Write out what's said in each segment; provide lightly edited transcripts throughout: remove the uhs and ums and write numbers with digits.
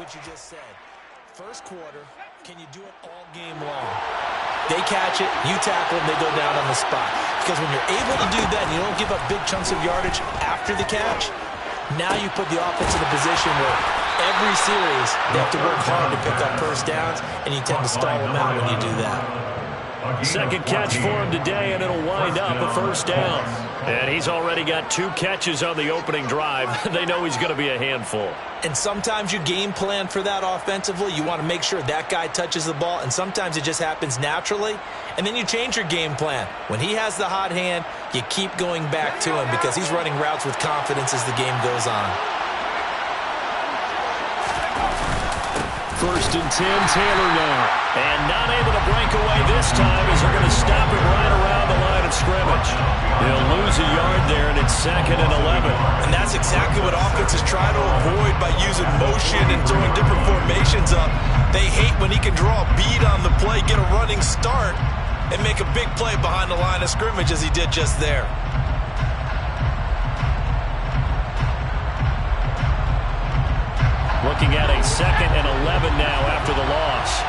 what you just said. First quarter, can you do it all game long? They catch it, you tackle them, they go down on the spot. Because when you're able to do that and you don't give up big chunks of yardage after the catch, now you put the offense in a position where every series they have to work hard to pick up first downs, and you tend to stall them out when you do that. Second catch for him today, and it'll wind up a first down. And he's already got 2 catches on the opening drive. They know he's going to be a handful. And sometimes you game plan for that offensively. You want to make sure that guy touches the ball, and sometimes it just happens naturally. And then you change your game plan. When he has the hot hand, you keep going back to him because he's running routes with confidence as the game goes on. First and 10, Taylor now. And not able to break away this time as they're going to stop him right around the line of scrimmage. They'll lose a yard there, and it's 2nd and 11. And that's exactly what offenses try to avoid by using motion and throwing different formations up. They hate when he can draw a bead on the play, get a running start, and make a big play behind the line of scrimmage as he did just there. Looking at a 2nd and 11 now after the loss.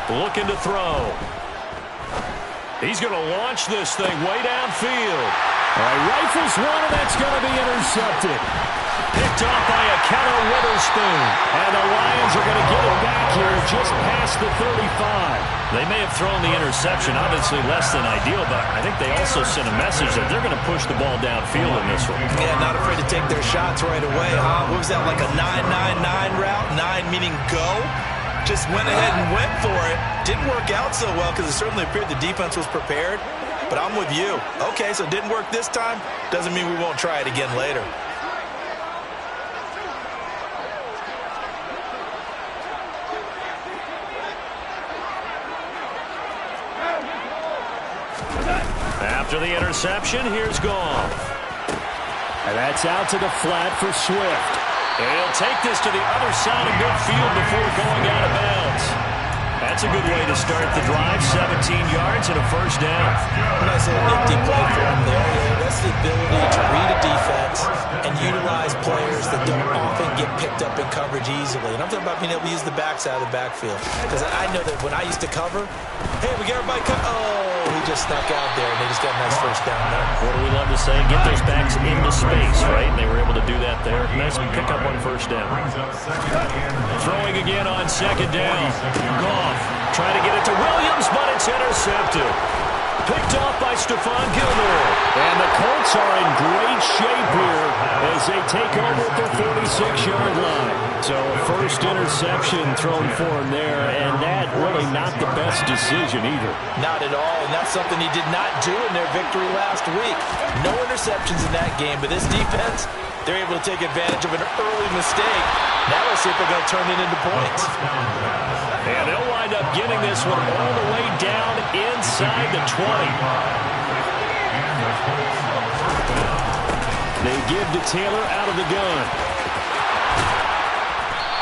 Looking to throw. He's going to launch this thing way downfield. All right, rifles one, and that's going to be intercepted. Picked off by a Keller Witherspoon. And the Lions are going to get it back here just past the 35. They may have thrown the interception, obviously less than ideal, but I think they also sent a message that they're going to push the ball downfield in this one. Yeah, not afraid to take their shots right away, huh? What was that, like a 9-9-9 route? 9 meaning go? Just went ahead and went for it. Didn't work out so well because it certainly appeared the defense was prepared. But I'm with you. Okay, so it didn't work this time. Doesn't mean we won't try it again later. After the interception, here's Goff. And that's out to the flat for Swift. And he'll take this to the other side of midfield before going out of bounds. That's a good way to start the drive. 17 yards and a first down. Nice little empty play for him there. That's the ability to read a defense and utilize players that don't often get picked up in coverage easily. And I'm talking about being able to use the backside of the backfield. Because I know that when I used to cover, hey, we get everybody oh, he just snuck out there, and they just got a nice first down there. What do we love to say? Get those backs into space, right? And they were able to do that there. Nice pick up on first down. Throwing again on 2nd down. Goff trying to get it to Williams, but it's intercepted. Picked off by Stephon Gilmore. And the Colts are in great shape here as they take over at their 46-yard line. So first interception thrown for him there, and that really not the best decision either. Not at all, and that's something he did not do in their victory last week. No interceptions in that game, but this defense, they're able to take advantage of an early mistake. Now let's see if they're going to turn it into points. And they'll wind up getting this one all the way down inside the 20. They give to Taylor out of the gun.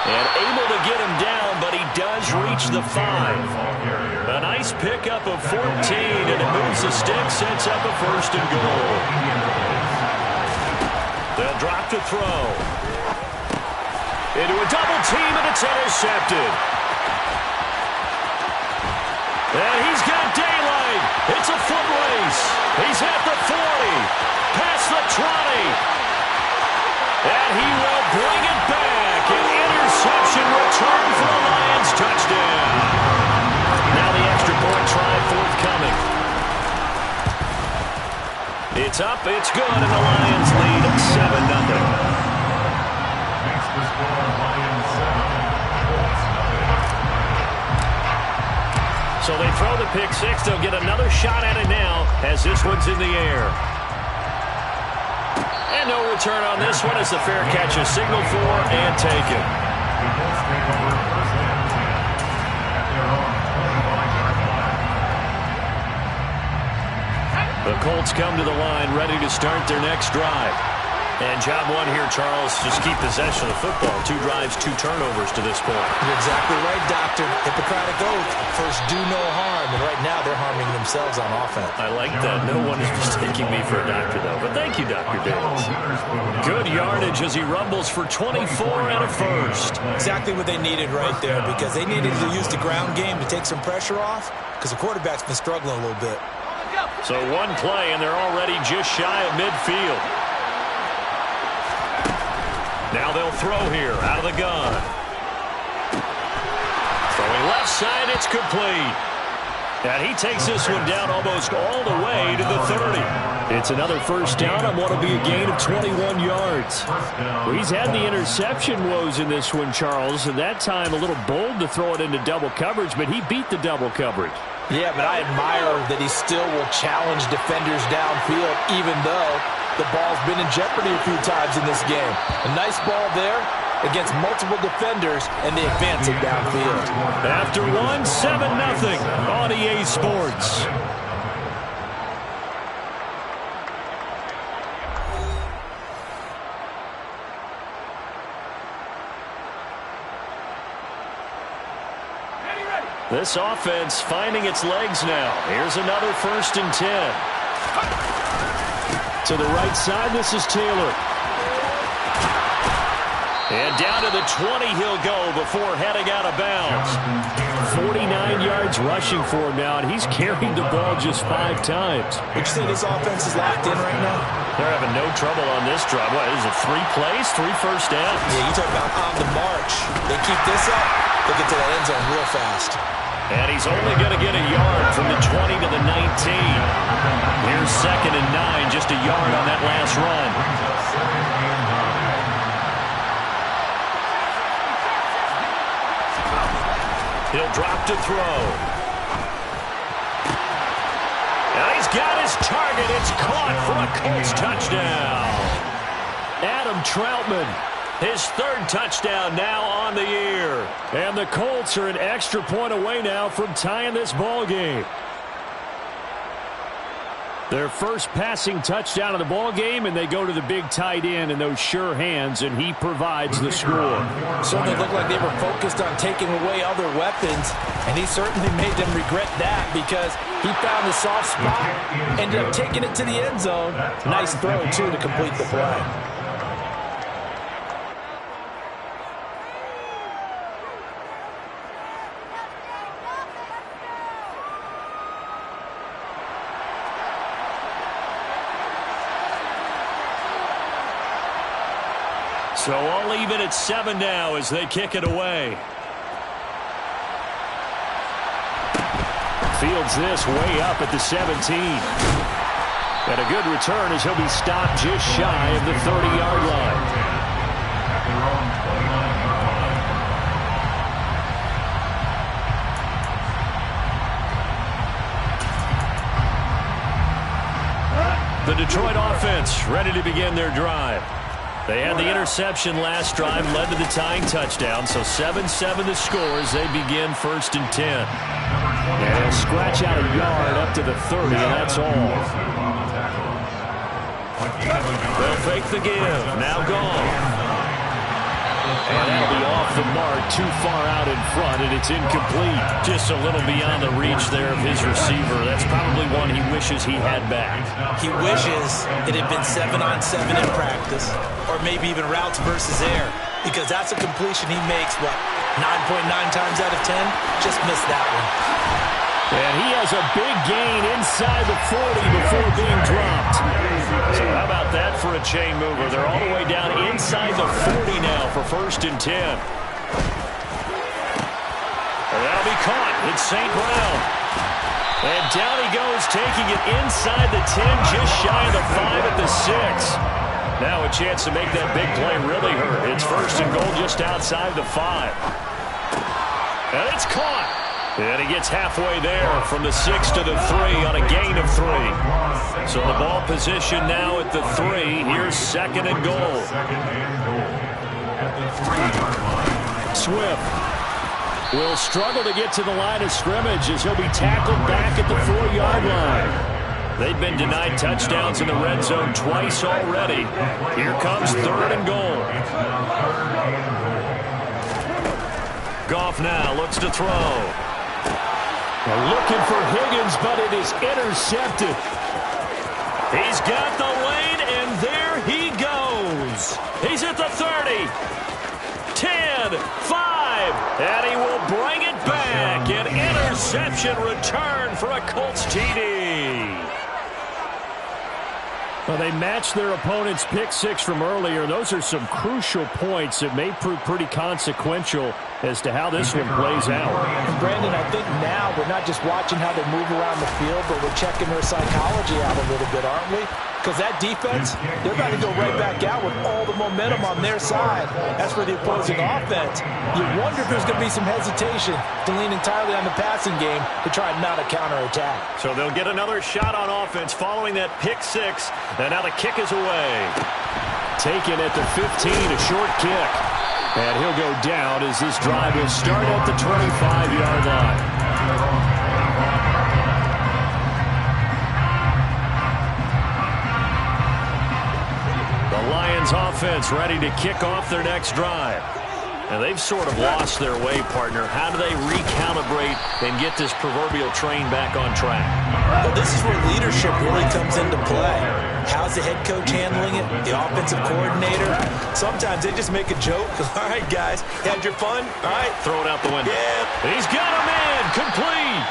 And able to get him down, but he does reach the 5. A nice pickup of 14, and it moves the stick, sets up a first and goal. They'll drop to throw. Into a double team, and it's intercepted. And he's got daylight. It's a foot race. He's at the 40, past the 20. And he will bring it back. An interception return for the Lions. Touchdown. Now the extra point try forthcoming. It's up, it's good, and the Lions lead 7-0. So they throw the pick six. They'll get another shot at it now as this one's in the air. And no return on this one as the fair catch is signaled for and taken. The Colts come to the line ready to start their next drive. And job one here, Charles, just keep possession of the football. 2 drives, 2 turnovers to this point. You're exactly right, Doctor. Hippocratic oath. First, do no harm. And right now, they're harming themselves on offense. I like that. No one is mistaking me for a doctor, though. But thank you, Dr. Davis. Good yardage as he rumbles for 24 and a first. Exactly what they needed right there, because they needed to use the ground game to take some pressure off, because the quarterback's been struggling a little bit. So 1 play, and they're already just shy of midfield. Now they'll throw here out of the gun. Throwing left side, it's complete. And he takes this one down almost all the way to the 30. It's another first down on what will be a gain of 21 yards. Well, he's had the interception woes in this one, Charles, and that time a little bold to throw it into double coverage, but he beat the double coverage. Yeah, but I admire that he still will challenge defenders downfield, even though the ball's been in jeopardy a few times in this game. A nice ball there against multiple defenders, and they advance it downfield. After 1, 7-0 on EA Sports. This offense finding its legs now. Here's another 1st and 10. To the right side, this is Taylor. And down to the 20 he'll go before heading out of bounds. 49 yards rushing for him now, and he's carried the ball just 5 times. Would you say this offense is locked in right now? They're having no trouble on this drive. What, is it 3 plays, 3 first downs? Yeah, you talk about on the march. They keep this up, they'll get to that end zone real fast. And he's only going to get a yard from the 20 to the 19. Here's 2nd and 9, just a yard on that last run. He'll drop to throw. And he's got his target. It's caught for a Colts touchdown. Adam Troutman. His 3rd touchdown now on the year. And the Colts are an extra point away now from tying this ball game. Their first passing touchdown of the ball game, and they go to the big tight end in those sure hands, and he provides the score. Certainly looked like they were focused on taking away other weapons, and he certainly made them regret that because he found the soft spot, ended up taking it to the end zone. Nice throw, too, to complete the play. So all even at 7 now as they kick it away. Fields this way up at the 17. And a good return as he'll be stopped just shy of the 30-yard line. The Detroit offense ready to begin their drive. They had the interception last drive, led to the tying touchdown, so 7-7 the score as they begin 1st and 10. And he'll scratch out a yard up to the 30, and that's all. They'll fake the give, now gone. And that'll be off the mark, too far out in front, and it's incomplete. Just a little beyond the reach there of his receiver. That's probably one he wishes he had back. He wishes it had been 7-on-7 in practice, or maybe even routes versus air, because that's a completion he makes, what, 9.9 times out of 10? Just missed that one. And he has a big gain inside the 40 before being dropped. So how about that for a chain mover? They're all the way down inside the 40 now for 1st and 10. And that'll be caught. It's St. Brown. And down he goes, taking it inside the 10, just shy of the 5 at the 6. Now a chance to make that big play really hurt. It's 1st and goal just outside the 5. And it's caught. And he gets halfway there from the 6 to the 3 on a gain of 3. So the ball position now at the 3. Here's 2nd and goal. Swift will struggle to get to the line of scrimmage as he'll be tackled back at the 4-yard line. They've been denied touchdowns in the red zone twice already. Here comes 3rd and goal. Goff now looks to throw. They're looking for Higgins, but it is intercepted. He's got the lane, and there he goes. He's at the 30. 10, 5, and he will bring it back. An interception return for a Colts TD. Well, they matched their opponent's pick 6 from earlier. Those are some crucial points that may prove pretty consequential as to how this one plays out. And Brandon, I think now we're not just watching how they move around the field, but we're checking their psychology out a little bit, aren't we? Because that defense, they're about to go right back out with all the momentum on their side. As for the opposing offense, you wonder if there's going to be some hesitation to lean entirely on the passing game to try and mount a counterattack. So they'll get another shot on offense following that pick 6, and now the kick is away. Taken at the 15, a short kick. And he'll go down as this drive will start at the 25-yard line. The Lions offense ready to kick off their next drive. And they've sort of lost their way, partner. How do they recalibrate and get this proverbial train back on track? Well, this is where leadership really comes into play. How's the head coach handling it? The offensive coordinator? Sometimes they just make a joke. All right, guys, had your fun? All right. Throw it out the window. Yeah. He's got a man. Complete.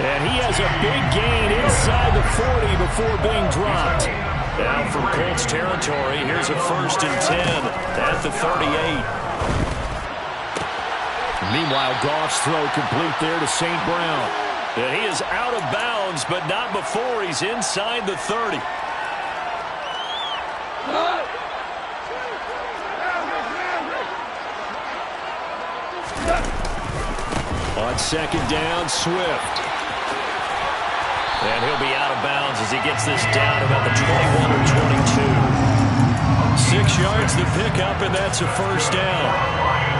And he has a big gain inside the 40 before being dropped. Now from Colts territory, here's a 1st and 10 at the 38. Meanwhile, Goff's throw complete there to St. Brown. And he is out of bounds, but not before he's inside the 30. On 2nd down, Swift. And he'll be out of bounds as he gets this down about the 21 or 22. 6 yards to pick up, and that's a 1st down.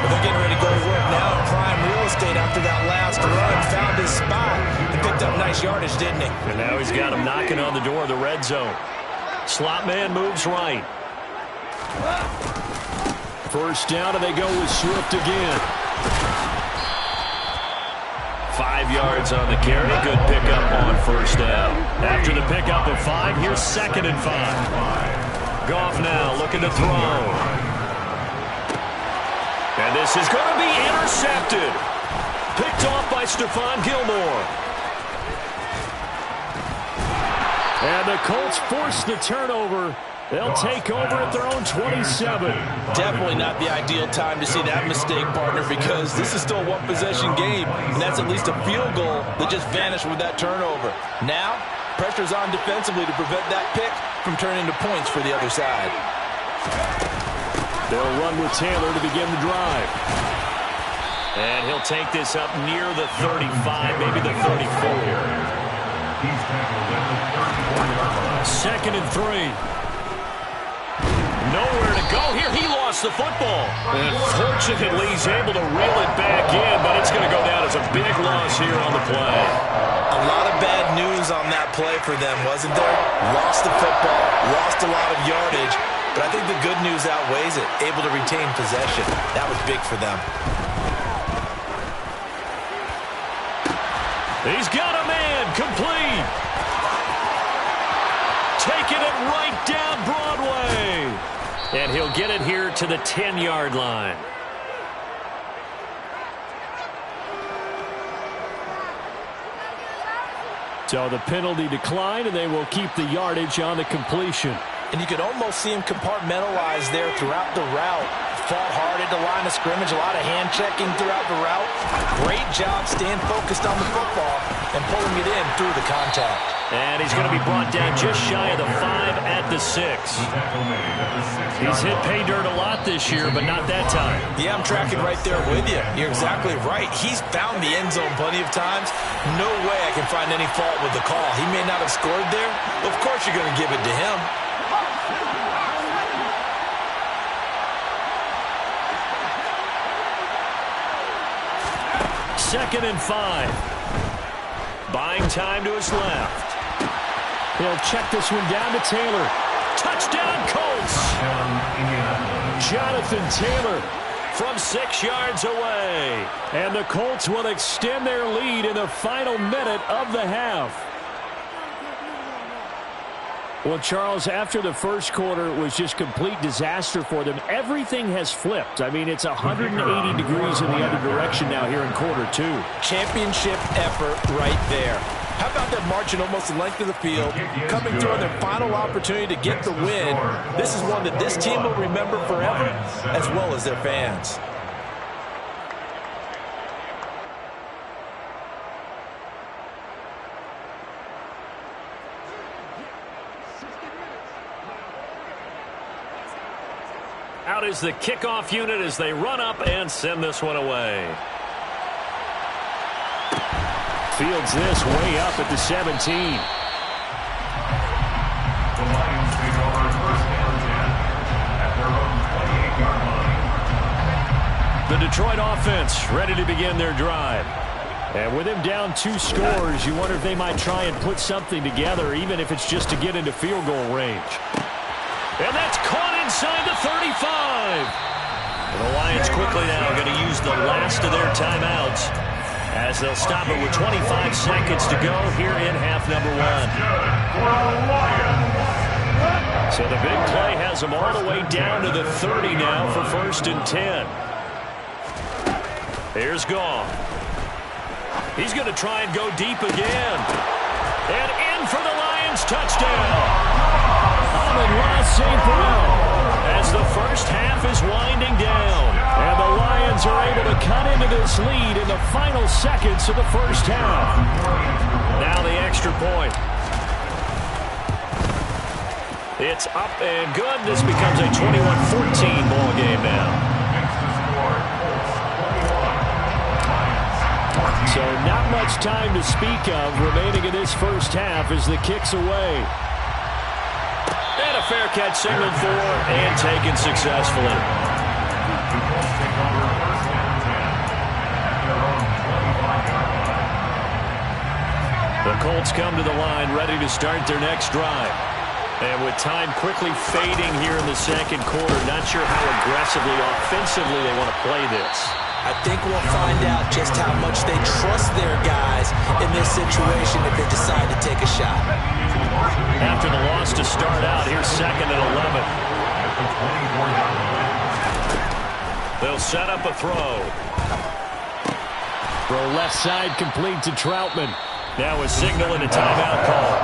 Well, they're getting ready to go to work now in prime real estate after that last run. Found his spot and picked up nice yardage, didn't he? And now he's got him knocking on the door of the red zone. Slot man moves right. 1st down, and they go with Swift again. 5 yards on the carry. Good pickup on 1st down. After the pickup of 5, here's 2nd and 5. Goff now looking to throw. And this is going to be intercepted. Picked off by Stephon Gilmore. And the Colts force the turnover. They'll take over at their own 27. Definitely not the ideal time to see that mistake, partner, because this is still a one-possession game, and that's at least a field goal that just vanished with that turnover. Now, pressure's on defensively to prevent that pick from turning into points for the other side. They'll run with Taylor to begin the drive. And he'll take this up near the 35, maybe the 34. 2nd and 3. Nowhere to go here. He lost the football. And fortunately, he's able to reel it back in, but it's going to go down as a big loss here on the play. A lot of bad news on that play for them, wasn't there? Lost the football, lost a lot of yardage, but I think the good news outweighs it. Able to retain possession. That was big for them. He's got a man. Complete. Taking it right down Broadway. And he'll get it here to the 10-yard line. So the penalty declined, and they will keep the yardage on the completion. And you could almost see him compartmentalize there throughout the route. Fought hard at the line of scrimmage, a lot of hand checking throughout the route. Great job staying focused on the football and pulling it in through the contact. And he's going to be brought down just shy of the 5 at the 6. He's hit pay dirt a lot this year, but not that time. Yeah, I'm tracking right there with you. You're exactly right. He's found the end zone plenty of times. No way I can find any fault with the call. He may not have scored there. Of course you're going to give it to him. Second and 5. Buying time to his left. He'll check this one down to Taylor. Touchdown, Colts! Jonathan Taylor from 6 yards away. And the Colts will extend their lead in the final minute of the half. Well, Charles, after the first quarter was just complete disaster for them, everything has flipped. I mean, it's 180 degrees in the other direction now here in quarter two. Championship effort right there. How about them marching almost the length of the field, coming through on their final opportunity to get the win? This is one that this team will remember forever, as well as their fans. Out is the kickoff unit as they run up and send this one away. Fields this way up at the 17. The Lions take over first and 10 at their own 28-yard line. The Detroit offense ready to begin their drive. And with him down 2 scores, you wonder if they might try and put something together, even if it's just to get into field goal range. And that's caught inside the 35. And the Lions quickly now going to use the last of their timeouts as they'll stop it with 25 seconds to go here in half number 1. So the big play has them all the way down to the 30 now for first and 10. Here's Goff. He's going to try and go deep again. And in for the Lions touchdown. Amon-Ra St. Brown. As the first half is winding down. And the Lions are able to cut into this lead in the final seconds of the first half. Now the extra point. It's up and good. This becomes a 21-14 ball game now. So not much time to speak of remaining in this first half as the kick's away. And a fair catch signaled for and taken successfully. The Colts come to the line ready to start their next drive. And with time quickly fading here in the second quarter, not sure how aggressively, offensively they want to play this. I think we'll find out just how much they trust their guys in this situation if they decide to take a shot. After the loss to start out, here's second and 11. They'll set up a throw. Throw left side complete to Troutman. Now a signal and a timeout call.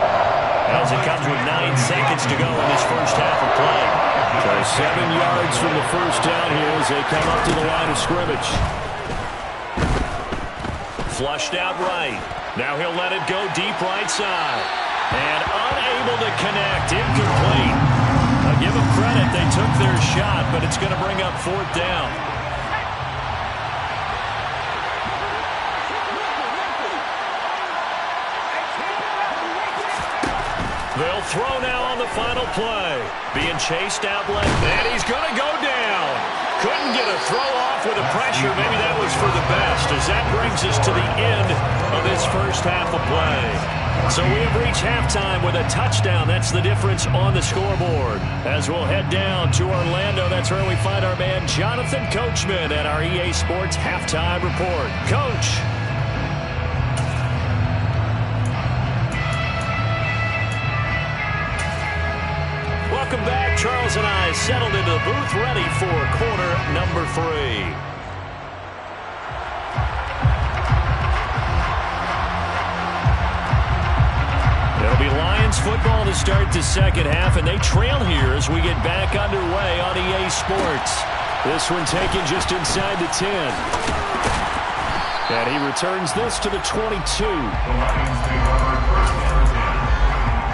As it comes with 9 seconds to go in this first half of play. So 7 yards from the first down here as they come up to the line of scrimmage. Flushed out right. Now he'll let it go deep right side. And unable to connect. Incomplete. I'll give them credit. They took their shot, but it's going to bring up fourth down. They'll throw now on the final play. Being chased out left, and he's going to go down. Couldn't get a throw off with the pressure. Maybe that was for the best, as that brings us to the end of this first half of play. So we have reached halftime with a touchdown. That's the difference on the scoreboard. As we'll head down to Orlando, that's where we find our man Jonathan Coachman at our EA Sports Halftime Report. Coach. Welcome back. Charles and I settled into the booth ready for quarter number 3. It'll be Lions football to start the second half, and they trail here as we get back underway on EA Sports. This one taken just inside the 10. And he returns this to the 22. The Lions take over first and 10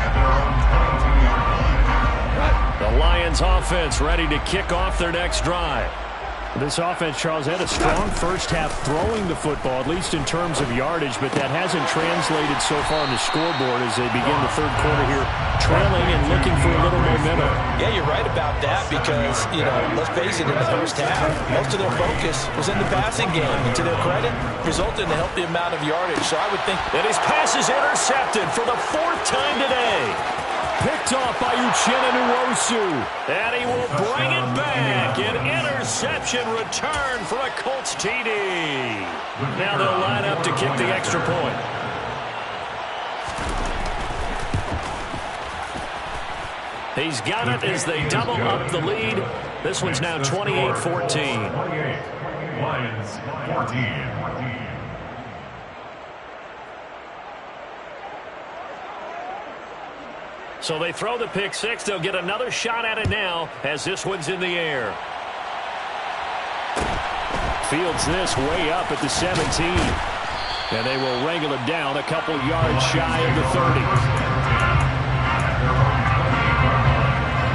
at their own 22-yard line. The Lions offense ready to kick off their next drive. This offense, Charles, had a strong first half throwing the football, at least in terms of yardage, but that hasn't translated so far on the scoreboard as they begin the third quarter here, trailing and looking for a little momentum. momentum. Yeah, you're right about that because, let's face it, in the first half, most of their focus was in the passing game. And to their credit, resulted in a healthy amount of yardage. So I would think that his pass is intercepted for the 4th time today. Picked off by Uchenna Nwosu. And he will bring it back. An interception return for a Colts TD. Now they'll line up to kick the extra point. He's got it as they double up the lead. This one's now 28-14. Lions 14. So they throw the pick six. They'll get another shot at it now as this one's in the air. Fields this way up at the 17. And they will wrangle it down a couple yards shy of the 30.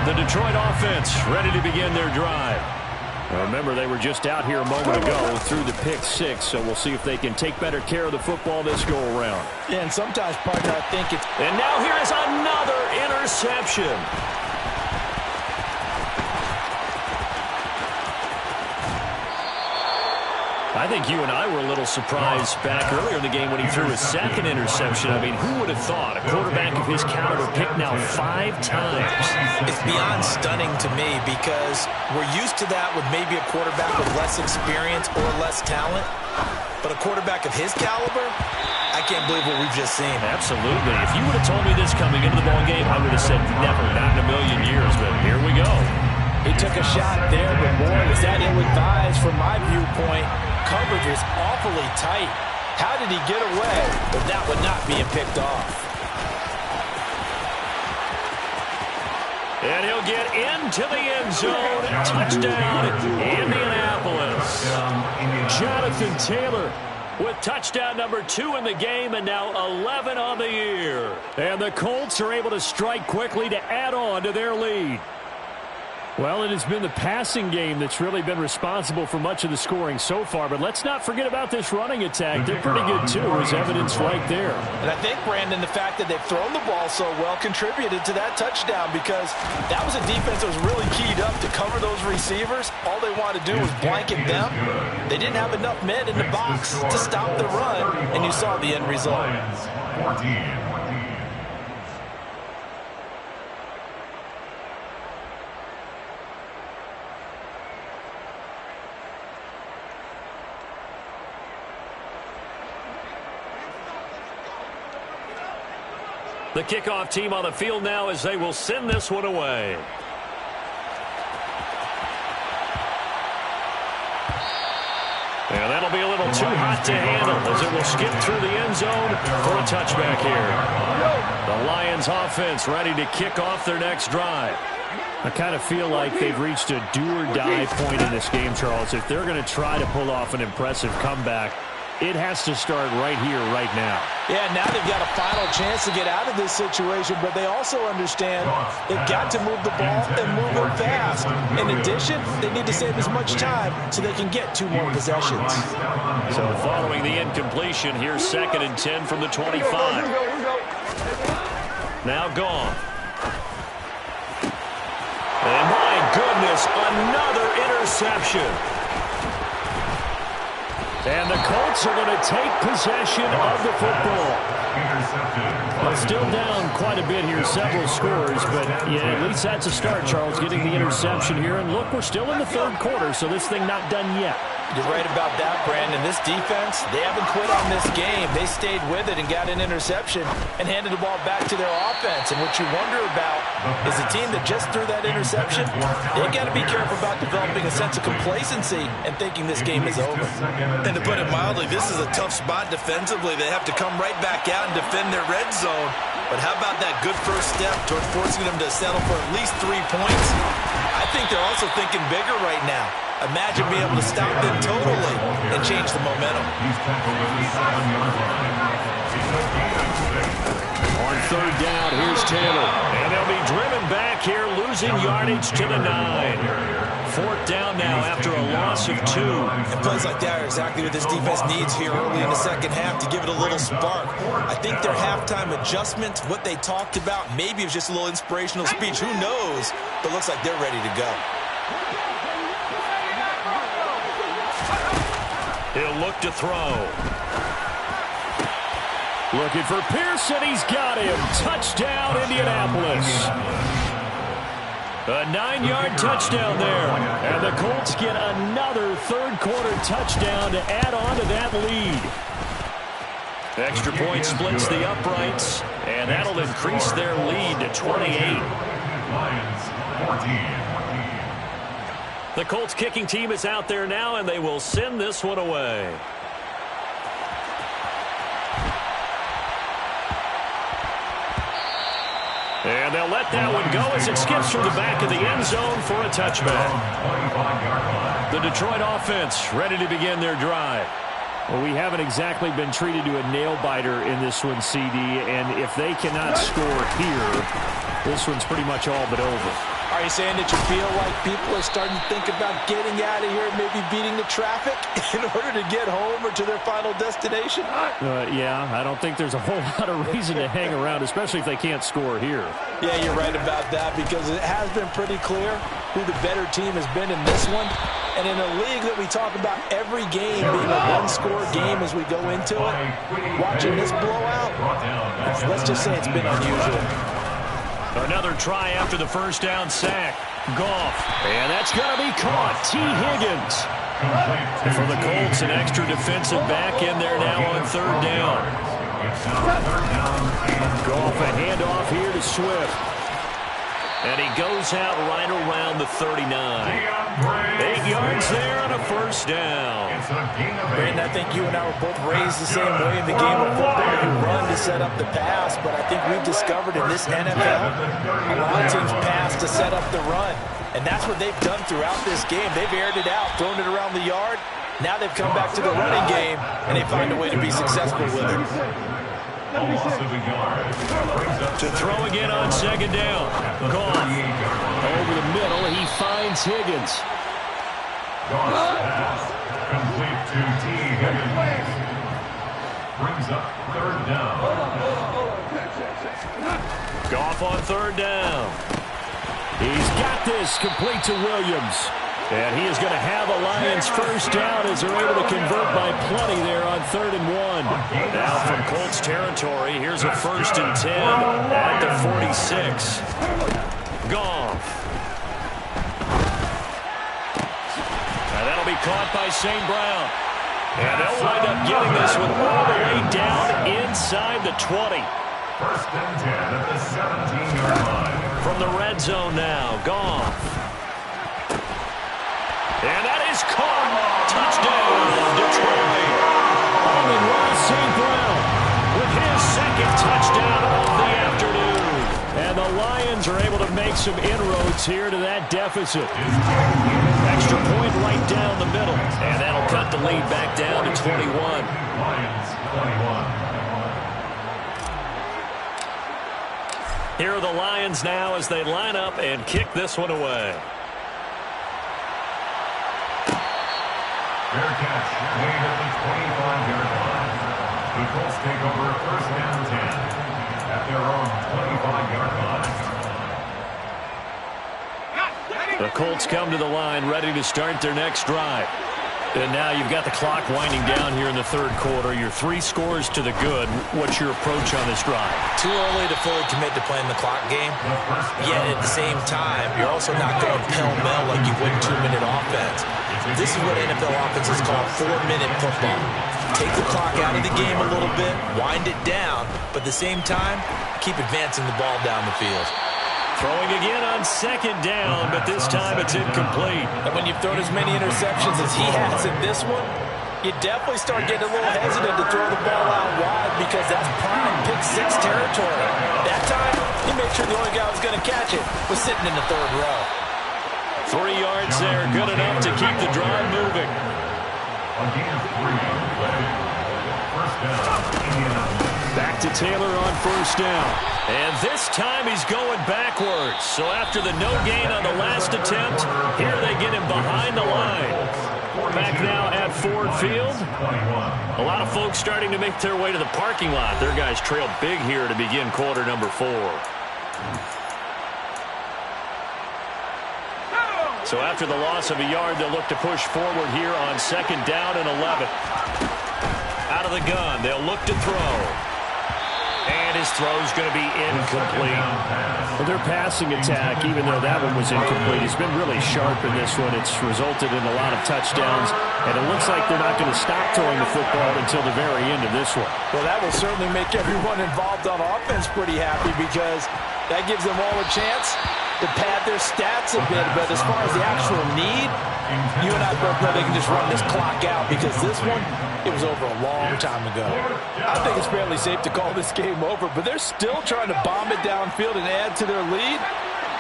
The Detroit offense ready to begin their drive. Well, remember, they were just out here a moment ago through the pick six, so we'll see if they can take better care of the football this go-around. Yeah, and sometimes, partner, I think it's... And now here is another interception. I think you and I were a little surprised back earlier in the game when he threw his second interception. I mean, who would have thought? A quarterback of his caliber picked now 5 times. It's beyond stunning to me because we're used to that with maybe a quarterback with less experience or less talent. But a quarterback of his caliber, I can't believe what we've just seen. Absolutely. If you would have told me this coming into the ball game, I would have said never, not in a million years. But here we go. He took a shot there, but boy, was that ill-advised from my viewpoint. Coverage was awfully tight. How did he get away with that one not being picked off? And he'll get into the end zone. Touchdown, Indianapolis. Jonathan Taylor with touchdown number 2 in the game and now 11 on the year. And the Colts are able to strike quickly to add on to their lead. Well, it has been the passing game that's really been responsible for much of the scoring so far. But let's not forget about this running attack. They're pretty good, too, as evidence right there. And I think, Brandon, the fact that they've thrown the ball so well contributed to that touchdown because that was a defense that was really keyed up to cover those receivers. All they wanted to do was blanket them. They didn't have enough men in the box to stop the run, and you saw the end result. 14. The kickoff team on the field now as they will send this one away. And that'll be a little too hot to handle as it will skip through the end zone for a touchback here. The Lions offense ready to kick off their next drive. I kind of feel like they've reached a do-or-die point in this game, Charles. If they're going to try to pull off an impressive comeback, it has to start right here, right now. Yeah, now they've got a final chance to get out of this situation, but they also understand they've got to move the ball and move it fast. In addition, they need to save as much time so they can get 2 more possessions. So following the incompletion, here's 2nd and 10 from the 25. Now gone. And my goodness, another interception. And the Colts are going to take possession of the football. Well, still down quite a bit here, several scores, but yeah, at least that's a start, Charles, getting the interception here. And look, we're still in the 3rd quarter, so this thing not done yet. You're right about that, Brandon. This defense, they haven't quit on this game. They stayed with it and got an interception and handed the ball back to their offense. And what you wonder about is a team that just threw that interception, they've got to be careful about developing a sense of complacency and thinking this game is over. And to put it mildly, this is a tough spot defensively. They have to come right back out and defend their red zone. But how about that good first step toward forcing them to settle for at least 3 points? I think they're also thinking bigger right now. Imagine being able to stop them totally and change the momentum. On 3rd down, here's Taylor. And they'll be driven back here, losing yardage to the 9. 4th down now after a loss of 2. And plays like that are exactly what this defense needs here early in the second half to give it a little spark. I think their halftime adjustment, what they talked about, maybe it was just a little inspirational speech. Who knows? But looks like they're ready to go. He'll look to throw. Looking for Pearson. He's got him. Touchdown, Indianapolis. A 9-yard touchdown there. And the Colts get another third-quarter touchdown to add on to that lead. Extra point splits the uprights, and that'll increase their lead to 28. Lions 14. The Colts kicking team is out there now, and they will send this one away. And they'll let that one go as it skips from the back of the end zone for a touchback. The Detroit offense ready to begin their drive. Well, we haven't exactly been treated to a nail-biter in this one, CD, and if they cannot score here, this one's pretty much all but over. Are you saying that you feel like people are starting to think about getting out of here, maybe beating the traffic in order to get home or to their final destination? Yeah, I don't think there's a whole lot of reason to hang around, especially if they can't score here. Yeah, you're right about that because it has been pretty clear who the better team has been in this one. And in a league that we talk about every game being a one-score game as we go into it, watching this blowout, let's just say it's been unusual. Another try after the first down sack. Goff. And that's going to be caught. T. Higgins. For the Colts, an extra defensive back in there now on 3rd down. Goff, a handoff here to Swift. And he goes out right around the 39. 8 yards there on a first down. Brandon, I think you and I were both raised the same way in the game of football. You run to set up the pass, but I think we've discovered in this NFL, a lot of teams pass to set up the run. And that's what they've done throughout this game. They've aired it out, thrown it around the yard. Now they've come back to the running game, and they find a way to be successful with it. To throw again on 2nd down. Goff. Over the middle, he finds Higgins. Complete to T. Higgins. Brings up 3rd down. Goff on 3rd down. He's got this, complete to Williams. And he is going to have a Lions first down as they're able to convert by plenty there on 3rd and 1. Now from Colts territory, here's a 1st and 10 at the 46. Goff. And that'll be caught by St. Brown. And they'll wind up getting this one all the way down inside the 20. 1st and 10 at the 17-yard line. From the red zone now, Goff. And that is caught. Touchdown, Detroit. Amon Ross St. Brown with his 2nd touchdown of the afternoon. And the Lions are able to make some inroads here to that deficit. Extra point right down the middle. And that'll cut the lead back down to 21. Lions 21. Here are the Lions now as they line up and kick this one away. Fair catch, made at the 25-yard line. The Colts take over 1st and 10 at their own 25-yard line. The Colts come to the line ready to start their next drive. And now you've got the clock winding down here in the 3rd quarter. You're 3 scores to the good. What's your approach on this drive? Too early to fully commit to playing the clock game. Yet at the same time, you're also not going pell-mell like you would 2-minute offense. This is what NFL offenses call 4-minute football. Take the clock out of the game a little bit, wind it down, but at the same time, keep advancing the ball down the field. Throwing again on 2nd down, but this time it's incomplete. And when you've thrown as many interceptions as he has in this one, you definitely start getting a little hesitant to throw the ball out wide because that's prime pick-6 territory. That time, he made sure the only guy who was going to catch it was sitting in the 3rd row. 3 yards there, good enough to keep the drive moving. Again, 3. 1st Back to Taylor on first down. And this time he's going backwards. So after the no gain on the last attempt, here they get him behind the line. Back now at Ford Field. A lot of folks starting to make their way to the parking lot. Their guys trail big here to begin quarter number 4. So after the loss of a yard, they'll look to push forward here on second down and 11. Out of the gun, they'll look to throw. And his throw's going to be incomplete. Well, their passing attack, even though that one was incomplete, has been really sharp in this one. It's resulted in a lot of touchdowns, and it looks like they're not going to stop throwing the football until the very end of this one. Well, that will certainly make everyone involved on offense pretty happy because that gives them all a chance to pad their stats a bit. But as far as the actual need, you and I both know they can just run this clock out because this one, it was over a long time ago. I think it's fairly safe to call this game over, but they're still trying to bomb it downfield and add to their lead.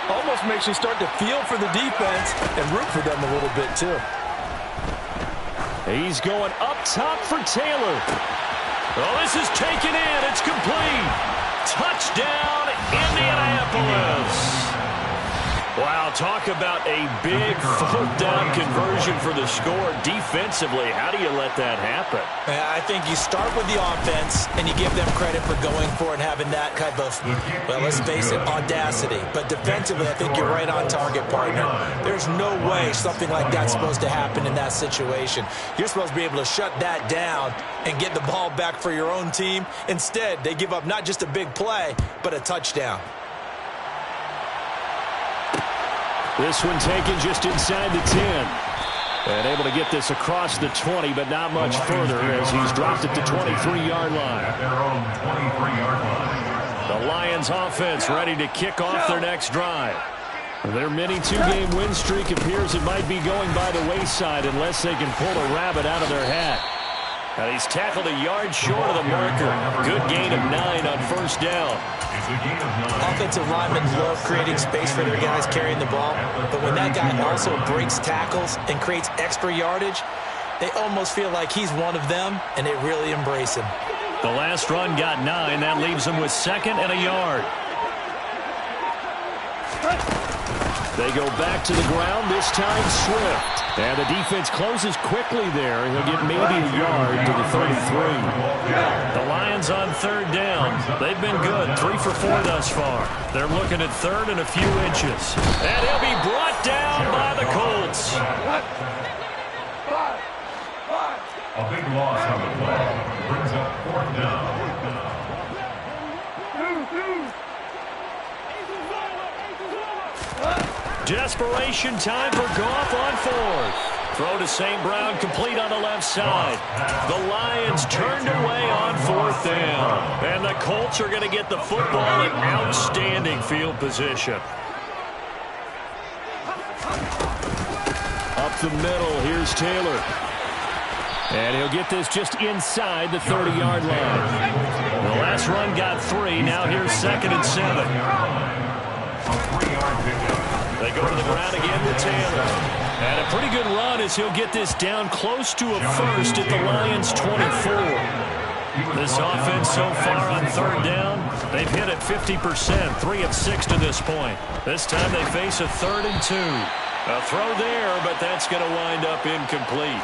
Almost makes you start to feel for the defense and root for them a little bit, too. He's going up top for Taylor. Oh, this is taken in. It's complete. Touchdown, Indianapolis. Wow, talk about a big fourth down conversion for the score. Defensively, how do you let that happen? I think you start with the offense, and you give them credit for going for it and having that type of, well, let's face it, audacity. But defensively, I think you're right on target, partner. There's no way something like that's supposed to happen in that situation. You're supposed to be able to shut that down and get the ball back for your own team. Instead, they give up not just a big play, but a touchdown. This one taken just inside the 10. And able to get this across the 20, but not much further as he's dropped at the 23-yard line. At their own 23-yard line. The Lions offense ready to kick off their next drive. Their mini two-game win streak appears it might be going by the wayside unless they can pull a rabbit out of their hat. And he's tackled a yard short of the marker. Good gain of 9 on first down. Offensive linemen love creating space for their guys carrying the ball, but when that guy also breaks tackles and creates extra yardage, they almost feel like he's one of them, and they really embrace him. The last run got 9. That leaves them with second and a yard. They go back to the ground, this time Swift. And the defense closes quickly there. He'll get maybe a yard to the 33. The Lions on third down. They've been good, 3 for 4 thus far. They're looking at third and a few inches. And he'll be brought down by the Colts. A big loss on the play. Brings up fourth down. Desperation time for Goff on fourth. Throw to St. Brown, complete on the left side. The Lions turned away on fourth down. And the Colts are going to get the football in outstanding field position. Up the middle, here's Taylor. And he'll get this just inside the 30-yard line. The last run got 3. Now here's second and 7. A 3-yard pickup. They go to the ground again with Taylor. And a pretty good run as he'll get this down close to a first at the Lions' 24. This offense so far on third down, they've hit it 50%, 3 of 6 to this point. This time they face a 3rd and 2. A throw there, but that's going to wind up incomplete.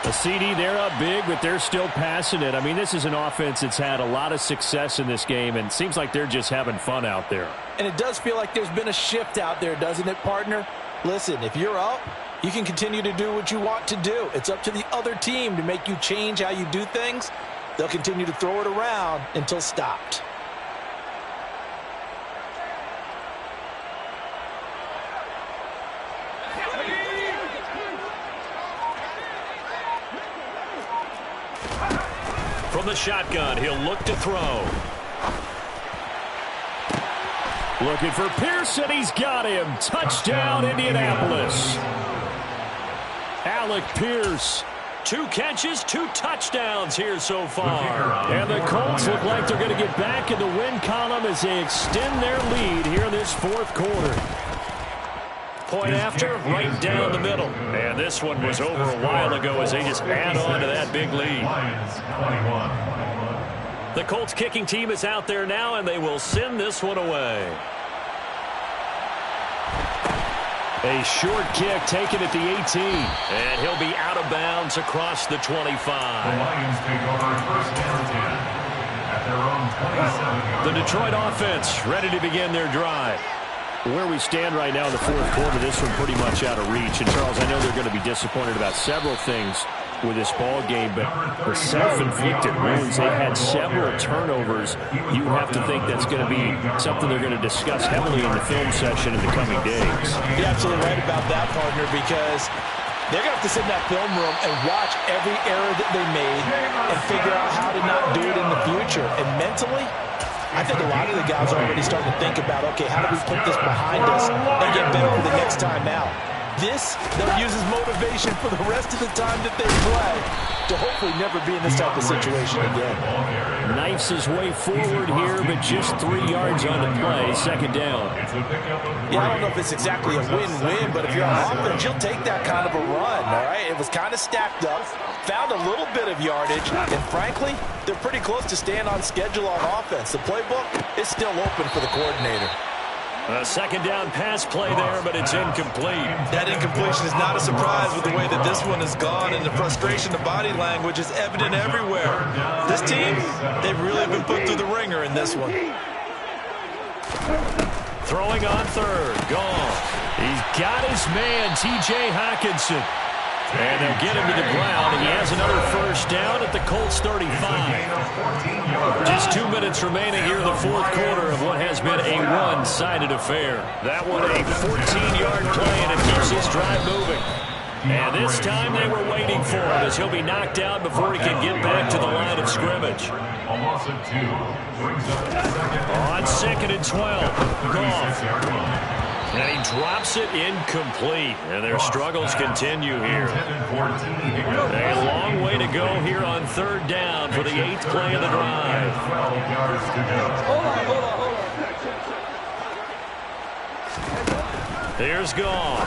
A CD, they're up big, but they're still passing it. I mean, this is an offense that's had a lot of success in this game, and it seems like they're just having fun out there. And it does feel like there's been a shift out there, doesn't it, partner? Listen, if you're up, you can continue to do what you want to do. It's up to the other team to make you change how you do things. They'll continue to throw it around until stopped. From the shotgun, he'll look to throw. Looking for Pearson. He's got him. Touchdown, Indianapolis. Alec Pierce. 2 catches, 2 touchdowns here so far. And the Colts look like they're going to get back in the win column as they extend their lead here in this fourth quarter. point after, right down the middle. And this one was over a while ago as they just add on to that big lead. Lions 21. The Colts kicking team is out there now, and they will send this one away. A short kick taken at the 18. And he'll be out of bounds across the 25. The Lions take over first down 10 at their own 27-yard The Detroit offense ready to begin their drive. Where we stand right now in the fourth quarter, this one pretty much out of reach. And, Charles, I know they're going to be disappointed about several things with this ball game, but the self-inflicted wounds, they've had several turnovers. You have to think that's going to be something they're going to discuss heavily in the film session in the coming days. You're absolutely right about that, partner, because they're going to have to sit in that film room and watch every error that they made and figure out how to not do it in the future. And mentally, I think a lot of the guys are already starting to think about, okay, how do we put this behind us and get better for the next time out? This, they'll use as motivation for the rest of the time that they play to hopefully never be in this type of situation again. Knifes his way forward here, but just 3 yards on the play, second down. Yeah, I don't know if it's exactly a win-win, but if you're on offense, you'll take that kind of a run, all right? It was kind of stacked up, found a little bit of yardage, and frankly, they're pretty close to staying on schedule on offense. The playbook is still open for the coordinator. A second down pass play there, but it's incomplete. That incompletion is not a surprise with the way that this one has gone, and the frustration of body language is evident everywhere. This team, they've really been put through the ringer in this one. Throwing on third, gone. He's got his man, T.J. Hockenson. And they'll get him to the ground, and he has another first down at the Colts 35. Just 2 minutes remaining here in the fourth quarter of what has been a one-sided affair. That one a 14-yard play, and it keeps this drive moving. And this time they were waiting for it as he'll be knocked out before he can get back to the line of scrimmage. A loss of 2 brings up On 2nd and 12, Goff. And he drops it incomplete. And their struggles continue here. A long way to go here on third down for the 8th play of the drive. 12 yards to go. Here's Goff.